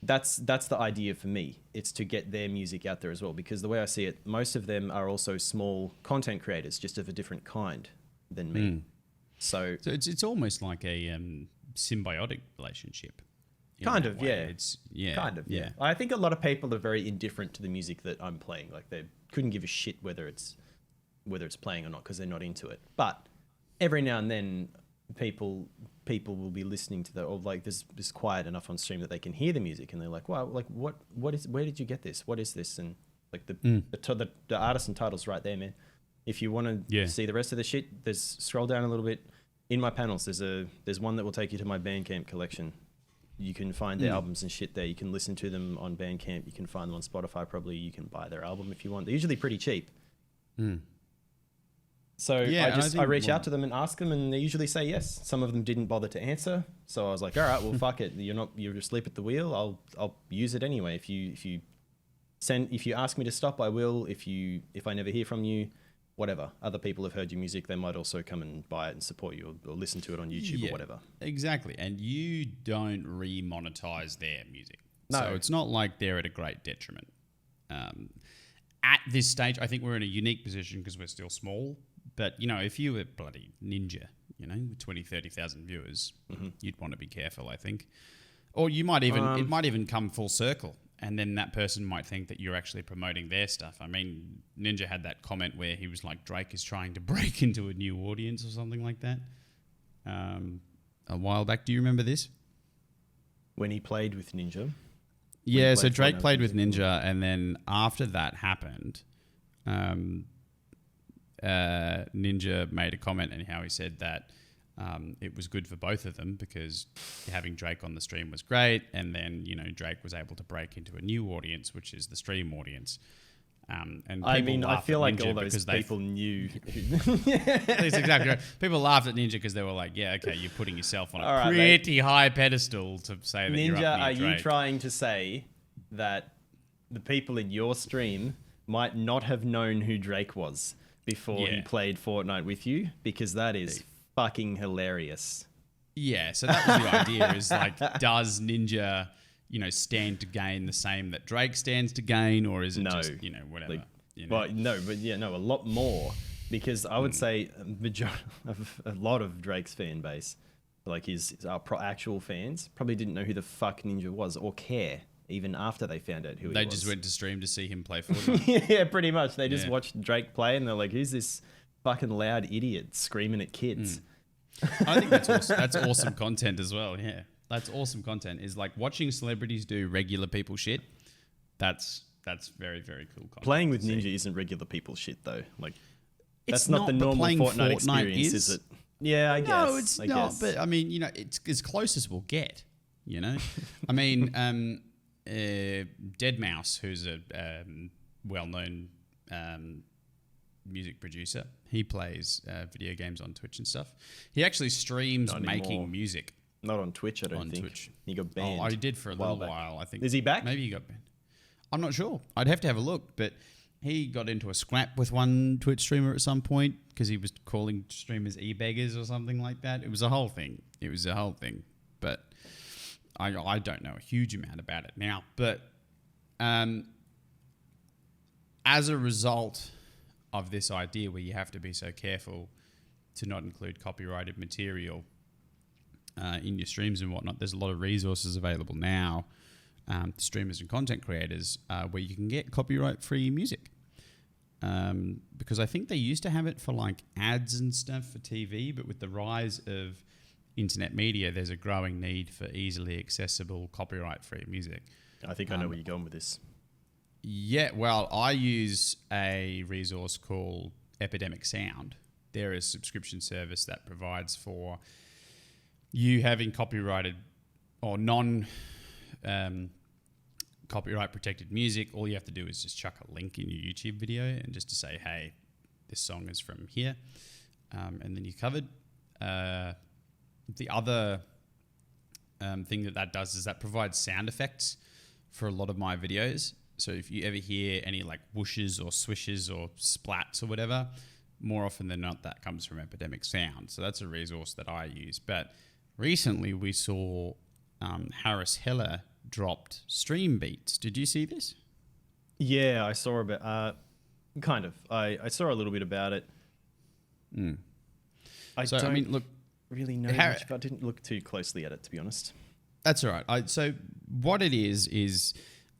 That's the idea for me. It's to get their music out there as well, because the way I see it, most of them are also small content creators, just of a different kind than me. So it's almost like a symbiotic relationship. Kind of, yeah. It's kind of, yeah. I think a lot of people are very indifferent to the music that I'm playing. Like they couldn't give a shit whether it's playing or not because they're not into it. But every now and then, people will be listening to or like there's quiet enough on stream that they can hear the music and they're like, wow, like what is, where did you get this? What is this? And like the artist and title's right there, man. If you want to see the rest of the shit, scroll down a little bit. In my panels, there's one that will take you to my Bandcamp collection. You can find their albums and shit there. You can listen to them on Bandcamp. You can find them on Spotify. Probably you can buy their album if you want. They're usually pretty cheap. So I reach out to them and ask them, and they usually say yes. Some of them didn't bother to answer, so I was like, all right, well, fuck it. You're asleep at the wheel. I'll use it anyway. If you ask me to stop, I will. If I never hear from you, whatever. Other people have heard your music. They might also come and buy it and support you or listen to it on YouTube or whatever. Exactly. And you don't remonetize their music. No. So it's not like they're at a great detriment. At this stage, I think we're in a unique position because we're still small. But, if you were bloody Ninja, with 20, 30,000 viewers, you'd want to be careful, I think. Or you might even, it might even come full circle. And then that person might think that you're actually promoting their stuff. I mean, Ninja had that comment where he was like, Drake is trying to break into a new audience or something like that a while back. Do you remember this? When he played with Ninja? Yeah, so Drake played with Ninja, and then after that happened, Ninja made a comment and how he said that it was good for both of them because having Drake on the stream was great, and then Drake was able to break into a new audience, which is the stream audience. And I feel like all those people knew. That's exactly right. People laughed at Ninja because they were like, "Yeah, okay, you're putting yourself on a pretty high pedestal to say that you're up Ninja, near are Drake." You trying to say that the people in your stream might not have known who Drake was before he played Fortnite with you? Because that is fucking hilarious. Yeah, so that was the idea, is like, does Ninja, stand to gain the same that Drake stands to gain, or is it just, whatever? A lot more, because I would say a lot of Drake's fan base, like his actual fans, probably didn't know who the fuck Ninja was or care even after they found out who he was. They just went to stream to see him play Fortnite. Yeah, pretty much. They just watched Drake play and they're like, who's this fucking loud idiot screaming at kids? I think that's awesome. That's awesome content as well. Yeah, that's awesome content. Is like watching celebrities do regular people shit. That's very, very cool content. Playing with Ninja isn't regular people shit though. Like that's not the normal Fortnite experience, is it? Yeah, I guess. No, it's not. But I mean, it's as close as we'll get. I mean, Deadmau5, who's a well-known music producer. He plays video games on Twitch and stuff. He actually streams making music. Not on Twitch, I don't think. Twitch. He got banned. Oh, he did for a little while, I think. Is he back? Maybe he got banned. I'm not sure. I'd have to have a look, but he got into a scrap with one Twitch streamer at some point because he was calling streamers e-beggars or something like that. It was a whole thing. But I don't know a huge amount about it now. But as a result of this idea where you have to be so careful to not include copyrighted material in your streams and whatnot, there's a lot of resources available now to streamers and content creators where you can get copyright-free music. Because I think they used to have it for like ads and stuff for TV, but with the rise of internet media, there's a growing need for easily accessible copyright-free music. I think I know where you're going with this. Yeah, well, I use a resource called Epidemic Sound. They're a subscription service that provides for you having copyrighted or copyright protected music. All you have to do is just chuck a link in your YouTube video and just to say, hey, this song is from here. And then you're covered. The other thing that does is that provides sound effects for a lot of my videos. So if you ever hear any like whooshes or swishes or splats or whatever, more often than not, that comes from Epidemic Sound. So that's a resource that I use. But recently we saw Harris Heller dropped Stream Beats. Did you see this? Yeah, I saw a bit. Kind of. I saw a little bit about it. I don't look, really know much, but I didn't look too closely at it, to be honest. That's all right. So what it is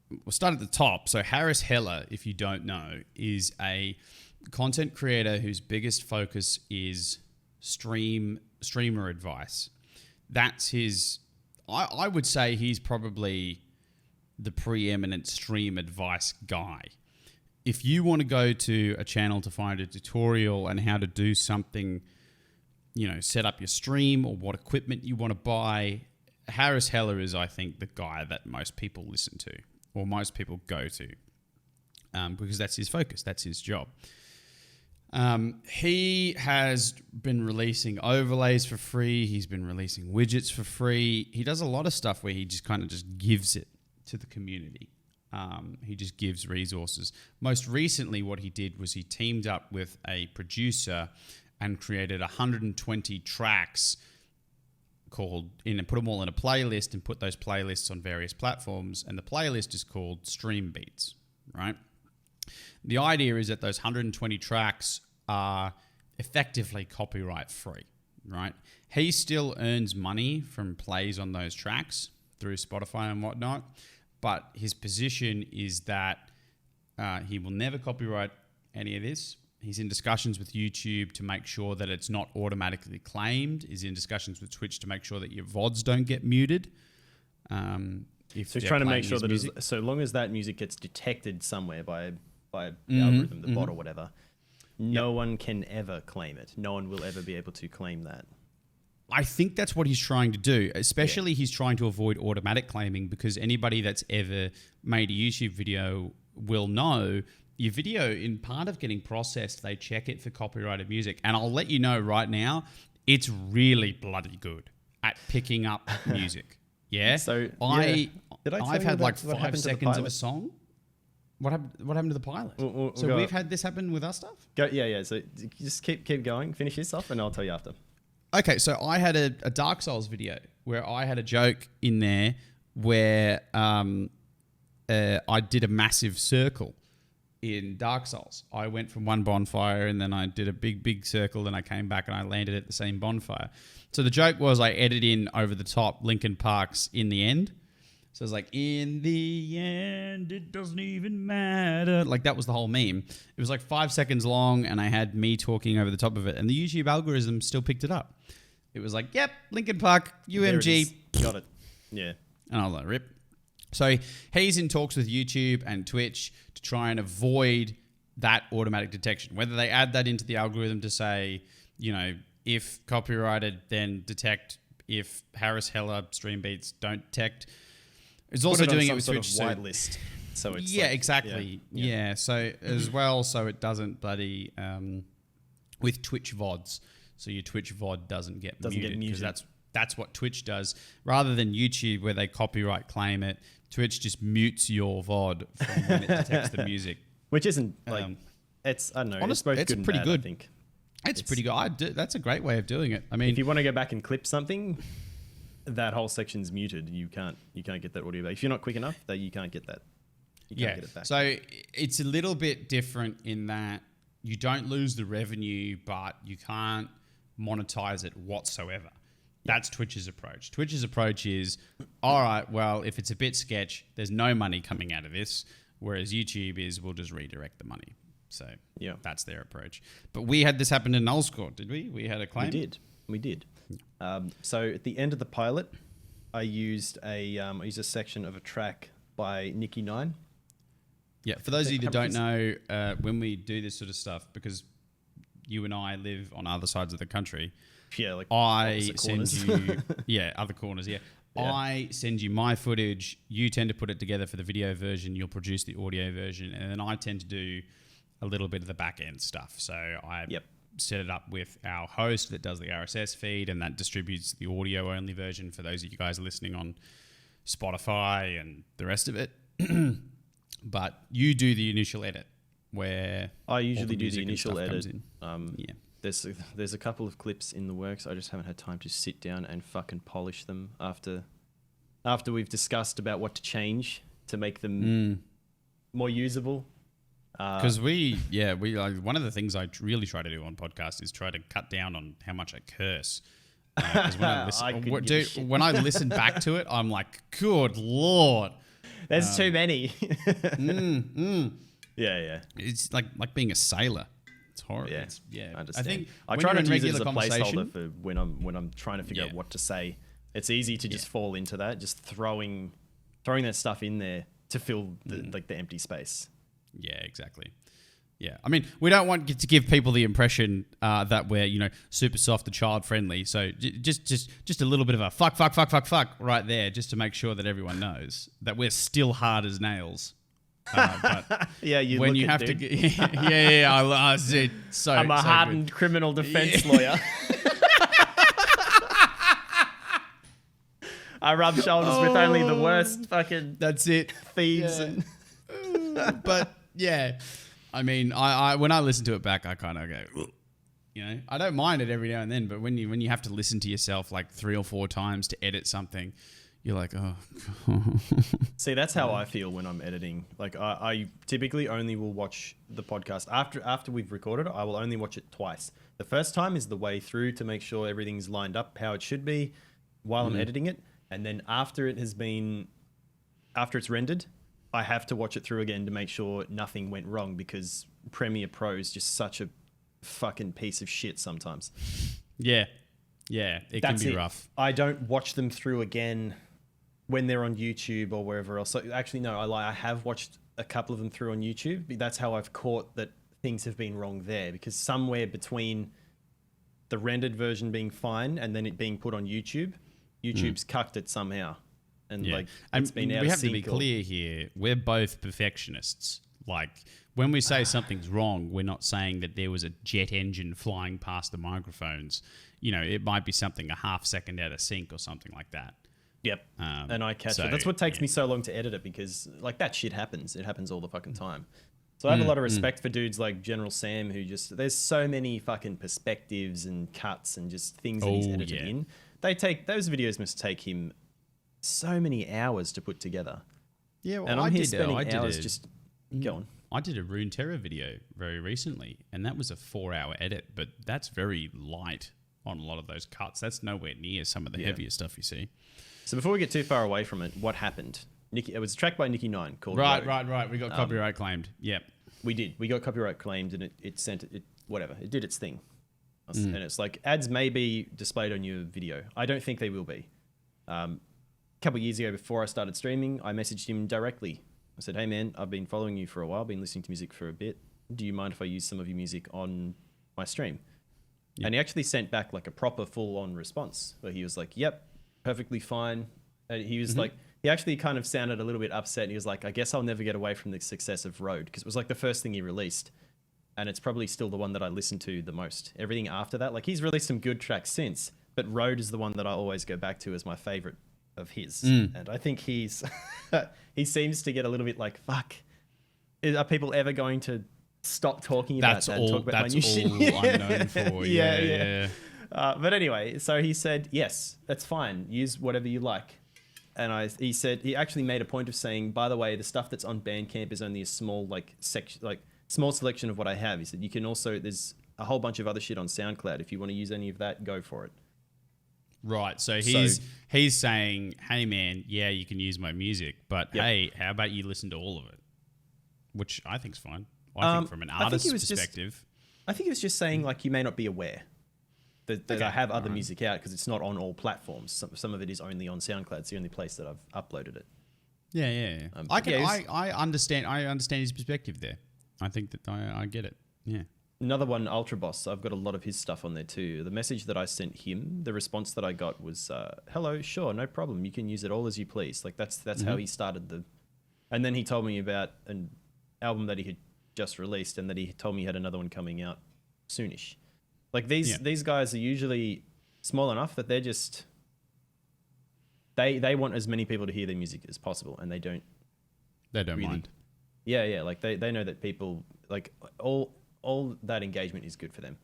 we'll start at the top. So Harris Heller, if you don't know, is a content creator whose biggest focus is streamer advice. That's his... I would say he's probably the preeminent stream advice guy. If you want to go to a channel to find a tutorial on how to do something, set up your stream or what equipment you want to buy, Harris Heller is, I think, the guy that most people listen to or most people go to because that's his focus. That's his job. He has been releasing overlays for free. He's been releasing widgets for free. He does a lot of stuff where he just kind of just gives it to the community. He just gives resources. Most recently, what he did was he teamed up with a producer and created 120 tracks and put them all in a playlist and put those playlists on various platforms. And the playlist is called Stream Beats, right? The idea is that those 120 tracks are effectively copyright free, right? He still earns money from plays on those tracks through Spotify and whatnot, but his position is that he will never copyright any of this. He's in discussions with YouTube to make sure that it's not automatically claimed. He's in discussions with Twitch to make sure that your VODs don't get muted. So he's trying to make sure that so long as that music gets detected somewhere by the algorithm, the bot or whatever, no one can ever claim it. No one will ever be able to claim that. I think that's what he's trying to do. Especially he's trying to avoid automatic claiming because anybody that's ever made a YouTube video will know your video, in part of getting processed, they check it for copyrighted music. And I'll let you know right now, it's really bloody good at picking up music. Yeah? So I've had like 5 seconds of a song. What happened to the pilot? We've had this happen with our stuff? Yeah. So just keep going. Finish this off and I'll tell you after. Okay, so I had a Dark Souls video where I had a joke in there where I did a massive circle in Dark Souls. I went from one bonfire and then I did a big circle and I came back and I landed at the same bonfire. So the joke was I edited in over the top Linkin Park's In the End. So it's like, in the end, it doesn't even matter. Like that was the whole meme. It was like 5 seconds long and I had me talking over the top of it and the YouTube algorithm still picked it up. It was like, yep, Linkin Park, UMG. Got it. Yeah. And I was like, rip. So he's in talks with YouTube and Twitch to try and avoid that automatic detection. Whether they add that into the algorithm to say, if copyrighted, then detect. If Harris Heller Stream Beats don't detect. It's also doing it with Twitch. Sort of whitelist. So it's exactly. Yeah. So as well, so it doesn't bloody with Twitch VODs. So your Twitch VOD doesn't get muted because that's what Twitch does. Rather than YouTube where they copyright claim it, Twitch just mutes your VOD from when it detects the music. Which isn't like, I don't know. It's both good and bad, I think. It's pretty good. That's a great way of doing it. I mean, if you want to go back and clip something, that whole section's muted. You can't get that audio back. If you're not quick enough, you can't get that. You can't get it back. So it's a little bit different in that you don't lose the revenue, but you can't monetize it whatsoever. That's Twitch's approach. Twitch's approach is, all right, well, if it's a bit sketch, there's no money coming out of this, whereas YouTube is, we'll just redirect the money. So that's their approach. But we had this happen in NULLSCORE, did we? We had a claim? We did. So at the end of the pilot, I used a section of a track by Nikki9. Yeah, for those of you that don't know, when we do this sort of stuff, because you and I live on other sides of the country, like I send you, other corners, I send you my footage. You tend to put it together for the video version. You'll produce the audio version, and then I tend to do a little bit of the back end stuff. So I set it up with our host that does the RSS feed, and that distributes the audio only version for those of you guys listening on Spotify and the rest of it. But you do the initial edit. where I usually do the initial edit. Yeah. There's a couple of clips in the works. I just haven't had time to sit down and fucking polish them after we've discussed about what to change to make them more usable. Because we one of the things I really try to do on podcasts is try to cut down on how much I curse. Because when I listen back to it, I'm like, good Lord. There's too many. Yeah. It's like being a sailor. It's horrible. Yeah, I understand. I think I try not to use it as a placeholder for when I'm trying to figure out what to say. It's easy to just fall into that, just throwing that stuff in there to fill the empty space. Yeah, exactly. Yeah, I mean, we don't want to give people the impression that we're super soft and child friendly. So just a little bit of a fuck right there, just to make sure that everyone knows that we're still hard as nails. But yeah, when you have to, I see. So I'm a hardened criminal defense lawyer. I rub shoulders with only the worst fucking. That's it. Thieves. Yeah. But yeah, I mean, I when I listen to it back, I kind of go, I don't mind it every now and then, but when you have to listen to yourself like 3 or 4 times to edit something, you're like, oh. See, that's how I feel when I'm editing. Like I typically only will watch the podcast after we've recorded it. I will only watch it twice. The first time is the way through to make sure everything's lined up how it should be while I'm editing it. And then after it's rendered, I have to watch it through again to make sure nothing went wrong, because Premiere Pro is just such a fucking piece of shit sometimes. Yeah, it can be rough. I don't watch them through again when they're on YouTube or wherever else. So actually, no, I have watched a couple of them through on YouTube. That's how I've caught that things have been wrong there, because somewhere between the rendered version being fine and then it being put on YouTube's cucked it somehow. And it's been out of sync. We have to be clear here. We're both perfectionists. Like, when we say something's wrong, we're not saying that there was a jet engine flying past the microphones. It might be something a half second out of sync or something like that. Yep. And I catch it. That's what takes me so long to edit it, because that shit happens. It happens all the fucking time. So I have a lot of respect for dudes like General Sam, who there's so many fucking perspectives and cuts and just things that he's edited in. Those videos must take him so many hours to put together. Yeah, well, and I'm here spending hours just going. I did a Runeterra video very recently, and that was a 4-hour edit, but that's very light on a lot of those cuts. That's nowhere near some of the heavier stuff you see. So before we get too far away from it, what happened? It was a track by Nicky 9 called Right. We got copyright claimed. Yep. We did. We got copyright claimed, and it sent it whatever. It did its thing. And it's like, ads may be displayed on your video. I don't think they will be. A couple of years ago, before I started streaming, I messaged him directly. I said, hey man, I've been following you for a while, been listening to music for a bit. Do you mind if I use some of your music on my stream? Yep. And he actually sent back like a proper full-on response where he was like, yep, perfectly fine. And he was like, he actually kind of sounded a little bit upset. And he was like, I guess I'll never get away from the success of Road, because it was like the first thing he released. And it's probably still the one that I listen to the most. Everything after that, like, he's released some good tracks since, but Road is the one that I always go back to as my favorite of his. And I think he seems to get a little bit like, fuck, are people ever going to stop talking about that and talk about my new shit? I'm known for. Yeah. But anyway, so he said, yes, that's fine. Use whatever you like. And he said, he actually made a point of saying, by the way, the stuff that's on Bandcamp is only a small small selection of what I have. He said, you can also, there's a whole bunch of other shit on SoundCloud. If you want to use any of that, go for it. Right. So he's saying, hey man, yeah, you can use my music, but hey, how about you listen to all of it? Which I think's fine. I think from an artist's perspective. I think he was just saying, like, you may not be aware that I have other music out, because it's not on all platforms. Some of it is only on SoundCloud. It's the only place that I've uploaded it. Yeah. I understand his perspective there. I think that I get it. Yeah. Another one, Ultra Boss. I've got a lot of his stuff on there too. The message that I sent him, the response that I got was, hello, sure, no problem. You can use it all as you please. Like, that's how he started and then he told me about an album that he had just released, and that he told me he had another one coming out soonish. Like, these guys are usually small enough that they're just, they want as many people to hear their music as possible, and they don't mind. Yeah. Like they know that people like all that engagement is good for them.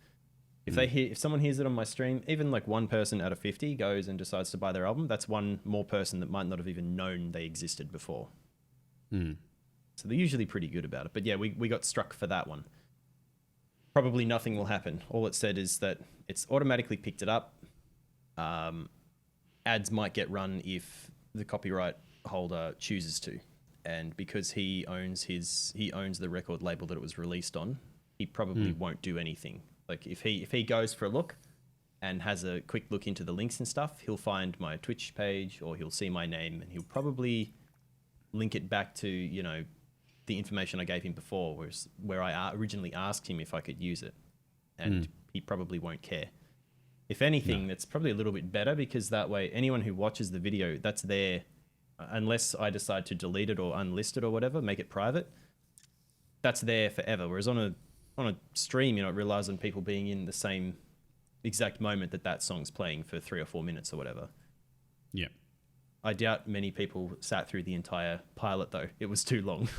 If someone hears it on my stream, even like one person out of 50 goes and decides to buy their album, that's one more person that might not have even known they existed before. So they're usually pretty good about it. But yeah, we got struck for that one. Probably nothing will happen. All it said is that it's automatically picked it up. Ads might get run if the copyright holder chooses to. And because he owns the record label that it was released on, he probably won't do anything. Like if he goes for a look and has a quick look into the links and stuff, he'll find my Twitch page or he'll see my name and he'll probably link it back to, you know, the information I gave him before, where I originally asked him if I could use it. And he probably won't care. If anything, that's probably a little bit better because that way anyone who watches the video, that's there, unless I decide to delete it or unlist it or whatever, make it private, that's there forever. Whereas on a stream, you're not realizing people being in the same exact moment that song's playing for 3 or 4 minutes or whatever. Yeah. I doubt many people sat through the entire pilot though. It was too long.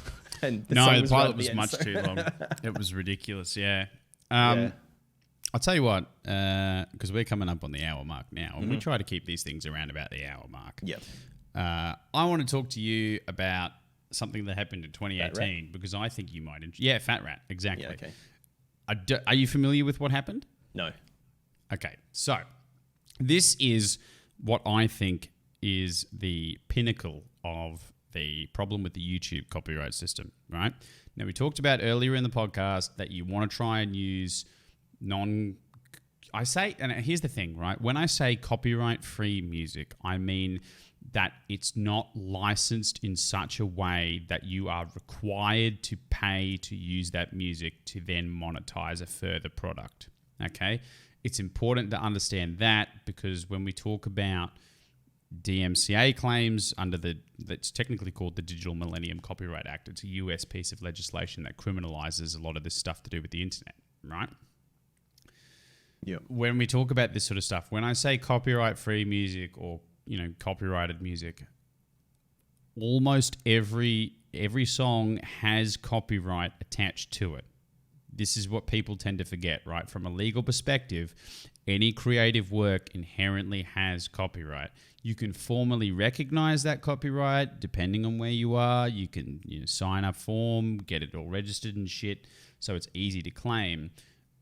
And the pilot was much too long. It was ridiculous. Yeah. I'll tell you what, because we're coming up on the hour mark now, and we try to keep these things around about the hour mark. Yep. I want to talk to you about something that happened in 2018 because I think you might. Fat Rat, exactly. Yeah, okay. Are you familiar with what happened? No. Okay, so this is what I think is the pinnacle of the problem with the YouTube copyright system, right? Now, we talked about earlier in the podcast that you want to try and use and here's the thing, right? When I say copyright-free music, I mean that it's not licensed in such a way that you are required to pay to use that music to then monetize a further product, okay? It's important to understand that because when we talk about DMCA claims under that's technically called the Digital Millennium Copyright Act, it's a US piece of legislation that criminalizes a lot of this stuff to do with the internet, right? Yeah. When we talk about this sort of stuff, when I say copyright-free music or copyrighted music, almost every song has copyright attached to it. This is what people tend to forget, right? From a legal perspective, any creative work inherently has copyright. You can formally recognize that copyright depending on where you are. You can sign a form, get it all registered and shit, so it's easy to claim.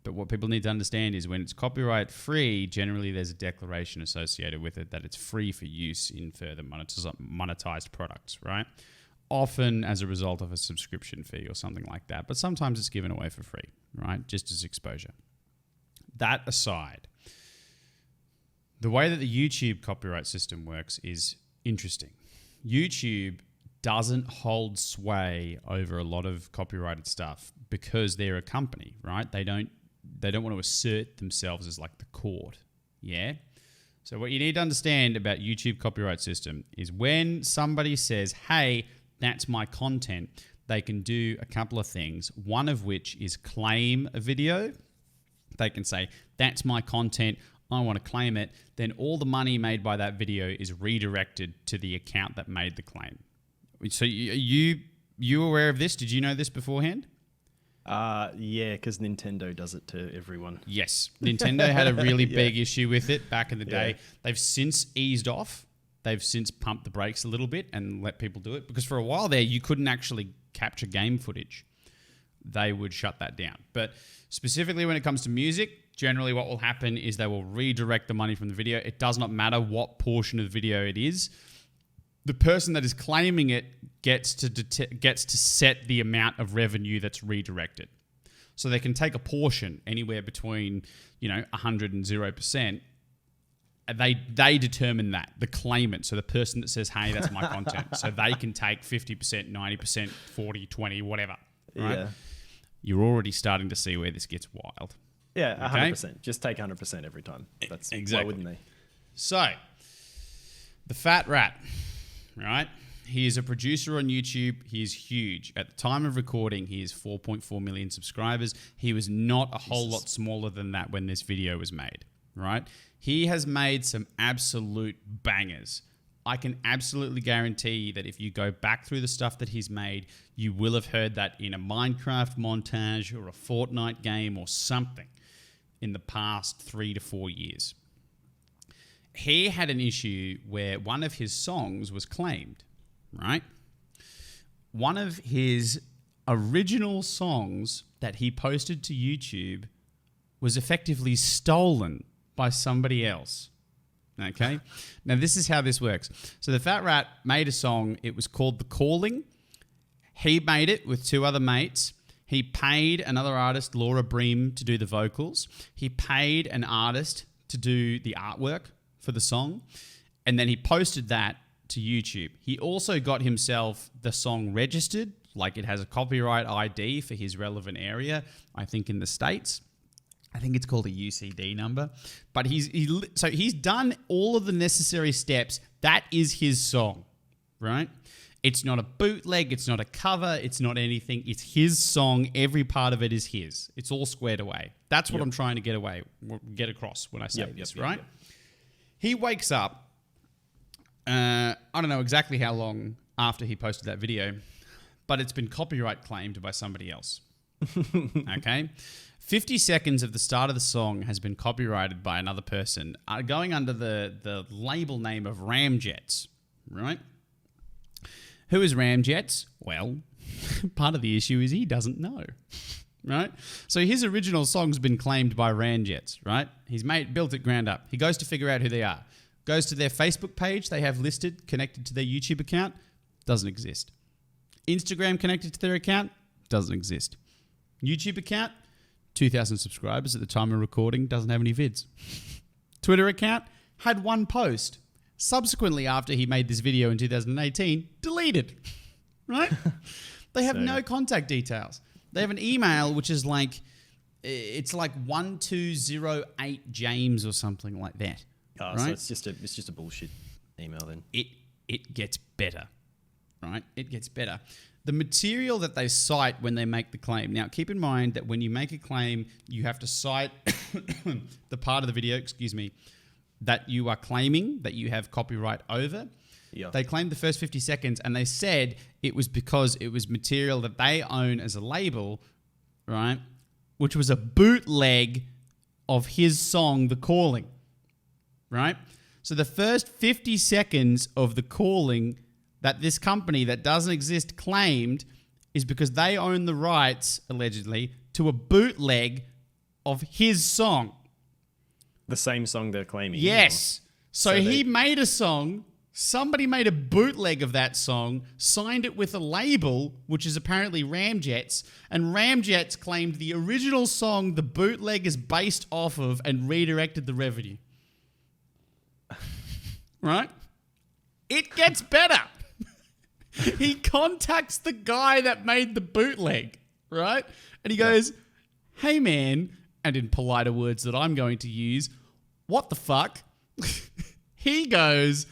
But what people need to understand is when it's copyright free, generally there's a declaration associated with it that it's free for use in further monetized products, right? Often as a result of a subscription fee or something like that. But sometimes it's given away for free, right? Just as exposure. That aside, the way that the YouTube copyright system works is interesting. YouTube doesn't hold sway over a lot of copyrighted stuff because they're a company, right? They don't want to assert themselves as like the court, yeah? So what you need to understand about YouTube copyright system is when somebody says, hey, that's my content, they can do a couple of things, one of which is claim a video. They can say, that's my content, I want to claim it. Then all the money made by that video is redirected to the account that made the claim. So you aware of this? Did you know this beforehand? Yeah, because Nintendo does it to everyone. Yes. Nintendo had a really big issue with it back in the day. They've since eased off. They've since pumped the brakes a little bit and let people do it. Because for a while there, you couldn't actually capture game footage. They would shut that down. But specifically when it comes to music, generally what will happen is they will redirect the money from the video. It does not matter what portion of the video it is. The person that is claiming it gets to set the amount of revenue that's redirected. So they can take a portion anywhere between 100 and 0%. They determine that, the claimant. So the person that says, hey, that's my content. So they can take 50%, 90%, 40, 20, whatever. Right? Yeah. You're already starting to see where this gets wild. Yeah, 100%. Just take 100% every time. That's exactly. Why wouldn't they? So, the Fat Rat, right? He is a producer on YouTube. He is huge. At the time of recording, he is 4.4 million subscribers. He was not a whole lot smaller than that when this video was made, right? He has made some absolute bangers. I can absolutely guarantee that if you go back through the stuff that he's made, you will have heard that in a Minecraft montage or a Fortnite game or something in the past 3 to 4 years. He had an issue where one of his songs was claimed, right? One of his original songs that he posted to YouTube was effectively stolen by somebody else. Okay? Now, this is how this works. So the Fat Rat made a song. It was called The Calling. He made it with 2 other mates. He paid another artist, Laura Bream, to do the vocals. He paid an artist to do the artwork for the song. And then he posted that to YouTube. He also got himself the song registered, like it has a copyright ID for his relevant area, I think in the States. I think it's called a UCD number. But he's done all of the necessary steps. That is his song, right? It's not a bootleg. It's not a cover. It's not anything. It's his song. Every part of it is his. It's all squared away. That's what I'm trying to get across when I say this, right? He wakes up, I don't know exactly how long after he posted that video, but it's been copyright claimed by somebody else. Okay? 50 seconds of the start of the song has been copyrighted by another person, going under the label name of Ramjets, right? Who is Ramjets? Well, part of the issue is he doesn't know, right? So his original song's been claimed by Ramjets, right? He's built it ground up. He goes to figure out who they are. Goes to their Facebook page they have listed, connected to their YouTube account, doesn't exist. Instagram connected to their account, doesn't exist. YouTube account, 2,000 subscribers at the time of recording, doesn't have any vids. Twitter account, had 1 post. Subsequently, after he made this video in 2018, deleted, right? They have no contact details. They have an email, which is like, it's like 1208 James or something like that. Oh, right? So it's just a bullshit email then. It gets better, right? It gets better. The material that they cite when they make the claim. Now, keep in mind that when you make a claim, you have to cite the part of the video, that you are claiming that you have copyright over. Yeah. They claimed the first 50 seconds and they said it was because it was material that they own as a label, right? Which was a bootleg of his song, The Calling, right? So the first 50 seconds of The Calling that this company that doesn't exist claimed is because they own the rights, allegedly, to a bootleg of his song. The same song they're claiming. Yes. So he made a song, somebody made a bootleg of that song, signed it with a label, which is apparently Ramjets, and Ramjets claimed the original song the bootleg is based off of and redirected the revenue. Right? It gets better. He contacts the guy that made the bootleg, right? And he goes, hey man, and in politer words that I'm going to use, what the fuck? He goes,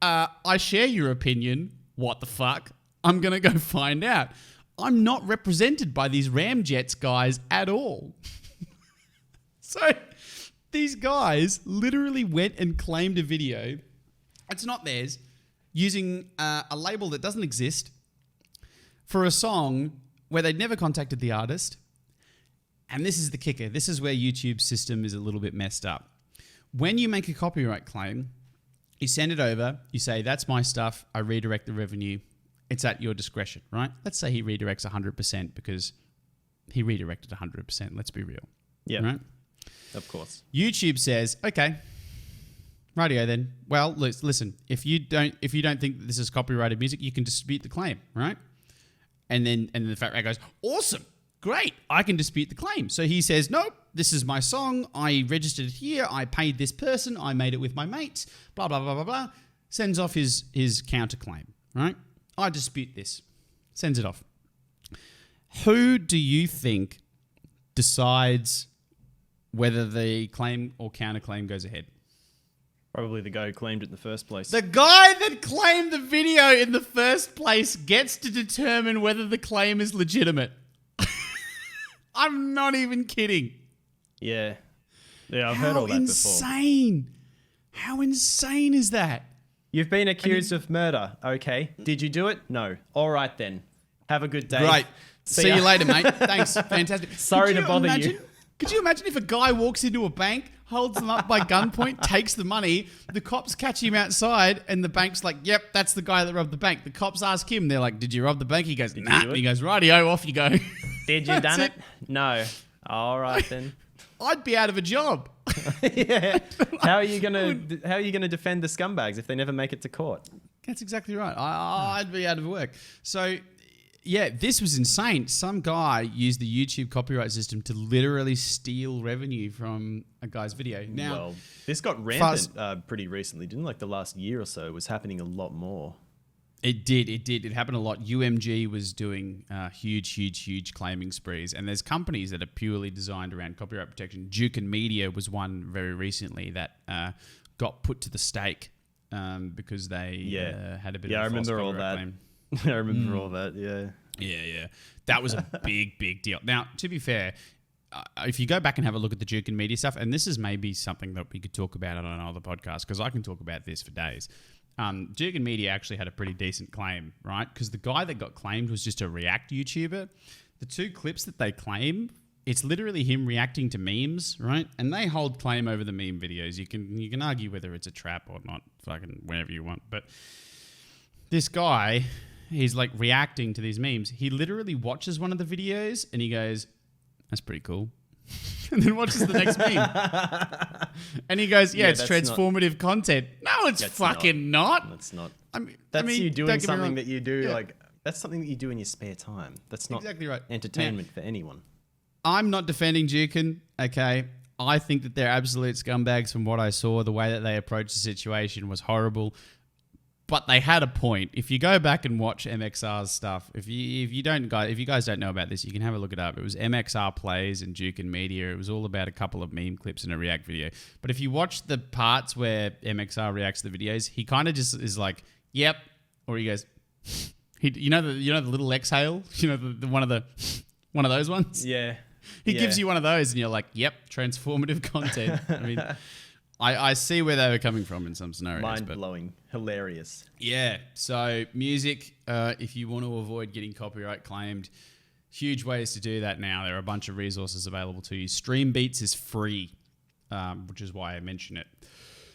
I share your opinion. What the fuck? I'm going to go find out. I'm not represented by these Ramjets guys at all. So these guys literally went and claimed a video. It's not theirs. Using a label that doesn't exist for a song where they'd never contacted the artist. And this is the kicker. This is where YouTube's system is a little bit messed up. When you make a copyright claim, you send it over, you say, that's my stuff, I redirect the revenue. It's at your discretion, right? Let's say he redirects 100% because he redirected 100%. Let's be real. Yeah. Right? Of course. YouTube says, okay, rightio then. Well, listen, if you don't think that this is copyrighted music, you can dispute the claim, right? And then the Fat Rat goes, awesome, great, I can dispute the claim. So he says, nope, this is my song, I registered it here, I paid this person, I made it with my mates, blah, blah, blah, blah, blah. Sends off his counterclaim, right? I dispute this. Sends it off. Who do you think decides whether the claim or counterclaim goes ahead? Probably the guy who claimed it in the first place. The guy that claimed the video in the first place gets to determine whether the claim is legitimate. I'm not even kidding. Yeah. Yeah, I've heard all that before. How insane is that? You've been accused of murder. Okay. Did you do it? No. All right then. Have a good day. Right. See you later, mate. Thanks. Fantastic. Sorry to bother you. Could you imagine if a guy walks into a bank, holds them up by gunpoint, takes the money, the cops catch him outside, and the bank's like, yep, that's the guy that robbed the bank. The cops ask him, they're like, did you rob the bank? He goes, nah. He goes, rightio, off you go. Did you done it? No. All right then. I'd be out of a job. Yeah. How are you gonna defend the scumbags if they never make it to court? That's exactly right. I'd be out of work. So, yeah, this was insane. Some guy used the YouTube copyright system to literally steal revenue from a guy's video. Now, well, this got rampant pretty recently, didn't it? Like the last year or so, it was happening a lot more. It did. It happened a lot. UMG was doing huge claiming sprees. And there's companies that are purely designed around copyright protection. Duke and Media was one very recently that got put to the stake because they had a bit of a false copyright claim. I remember all that, yeah. Yeah. That was a big deal. Now, to be fair, if you go back and have a look at the Duke and Media stuff, and this is maybe something that we could talk about on another podcast, because I can talk about this for days. Duke and Media actually had a pretty decent claim, right? Because the guy that got claimed was just a React YouTuber. The two clips that they claim, it's literally him reacting to memes, right? And they hold claim over the meme videos. You can argue whether it's a trap or not, fucking whenever you want. But this guy, he's like reacting to these memes. He literally watches one of the videos and he goes, that's pretty cool. And then watches the next meme. And he goes, yeah, it's transformative content. No, it's fucking not. That's not. That's you doing something that you do, like, that's something that you do in your spare time. That's not exactly right. Entertainment for anyone. I'm not defending Dukin, okay? I think that they're absolute scumbags from what I saw. The way that they approached the situation was horrible. But they had a point. If you go back and watch MXR's stuff, if you guys don't know about this, you can have a look it up. It was MXR Plays and Duke and Media. It was all about a couple of meme clips and a React video. But if you watch the parts where MXR reacts to the videos, he kind of just is like, "Yep," or he goes, you know the little exhale, the one of those ones. Yeah. He gives you one of those, and you're like, "Yep, transformative content." I mean. I see where they were coming from in some scenarios. Mind-blowing. Hilarious. Yeah. So music, if you want to avoid getting copyright claimed, huge ways to do that now. There are a bunch of resources available to you. Stream Beats is free, which is why I mention it.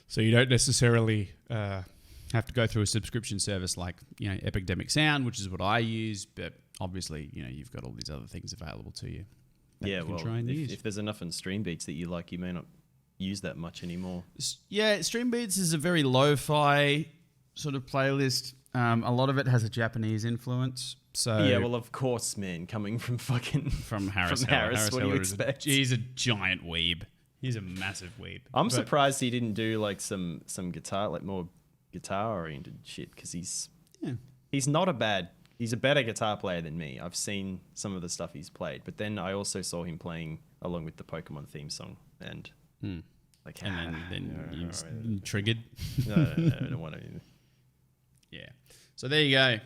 So you don't necessarily have to go through a subscription service like Epidemic Sound, which is what I use. But obviously, you've got all these other things available to you. Yeah, well, if there's enough in Stream Beats that you like, you may not use that much anymore. Yeah, Stream Beats is a very lo-fi sort of playlist. A lot of it has a Japanese influence. So yeah, well, of course, man, coming from Harris, Harris, what do you expect? He's a giant weeb. He's a massive weeb. I'm surprised he didn't do like some guitar, like more guitar-oriented shit, because he's a better guitar player than me. I've seen some of the stuff he's played, but then I also saw him playing along with the Pokemon theme song, and then triggered. No, I don't want to. Yeah. So there you go.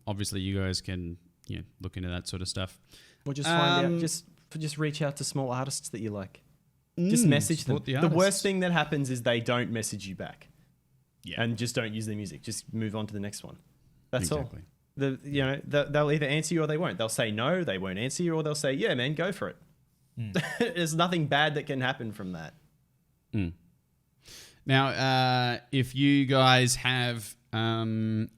Obviously, you guys can look into that sort of stuff. Or just find out. Just reach out to small artists that you like. Just message them. The worst thing that happens is they don't message you back. Yeah. And just don't use their music. Just move on to the next one. That's all. They'll either answer you or they won't. They'll say no, they won't answer you, or they'll say, yeah, man, go for it. There's nothing bad that can happen from that. Now, if you guys have an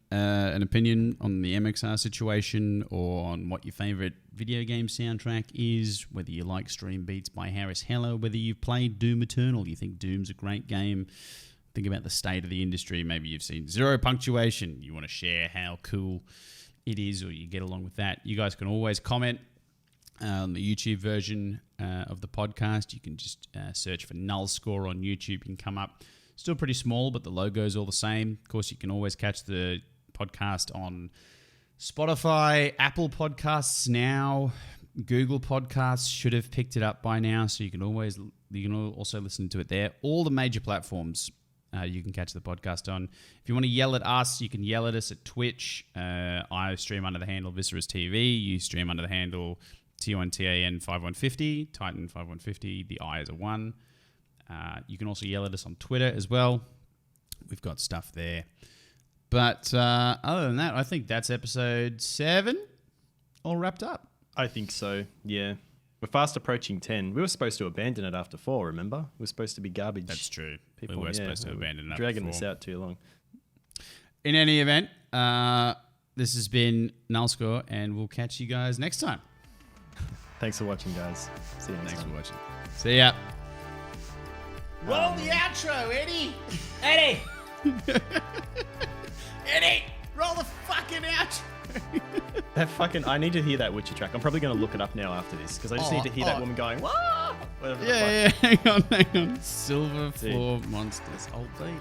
opinion on the MXR situation or on what your favorite video game soundtrack is, whether you like Stream Beats by Harris Heller, whether you've played Doom Eternal, you think Doom's a great game, think about the state of the industry, maybe you've seen Zero Punctuation, you want to share how cool it is or you get along with that, you guys can always comment on the YouTube version of the podcast. You can just search for NULLSCORE on YouTube. You can come up. Still pretty small, but the logo's all the same. Of course, you can always catch the podcast on Spotify, Apple Podcasts now, Google Podcasts should have picked it up by now, so you can also listen to it there. All the major platforms you can catch the podcast on. If you want to yell at us, you can yell at us at Twitch. I stream under the handle Viscerous TV. You stream under the handle T1TAN 5150, Titan 5150, the I is a 1. You can also yell at us on Twitter as well. we've got stuff there. But other than that, I think that's episode 7 all wrapped up. I think so, yeah. We're fast approaching 10. We were supposed to abandon it after 4, remember? We were supposed to be garbage. That's true. We were supposed to abandon it after 4. Dragging this out too long. In any event, this has been NULLSCORE, and we'll catch you guys next time. Thanks for watching, guys. See you next time. Thanks for watching. See ya. Roll the outro, Eddie. Eddie! Eddie, roll the fucking outro. That fucking... I need to hear that Witcher track. I'm probably going to look it up now after this, because I just need to hear that woman going, wah! Whatever Yeah, hang on. Silver for Monsters. Old beat.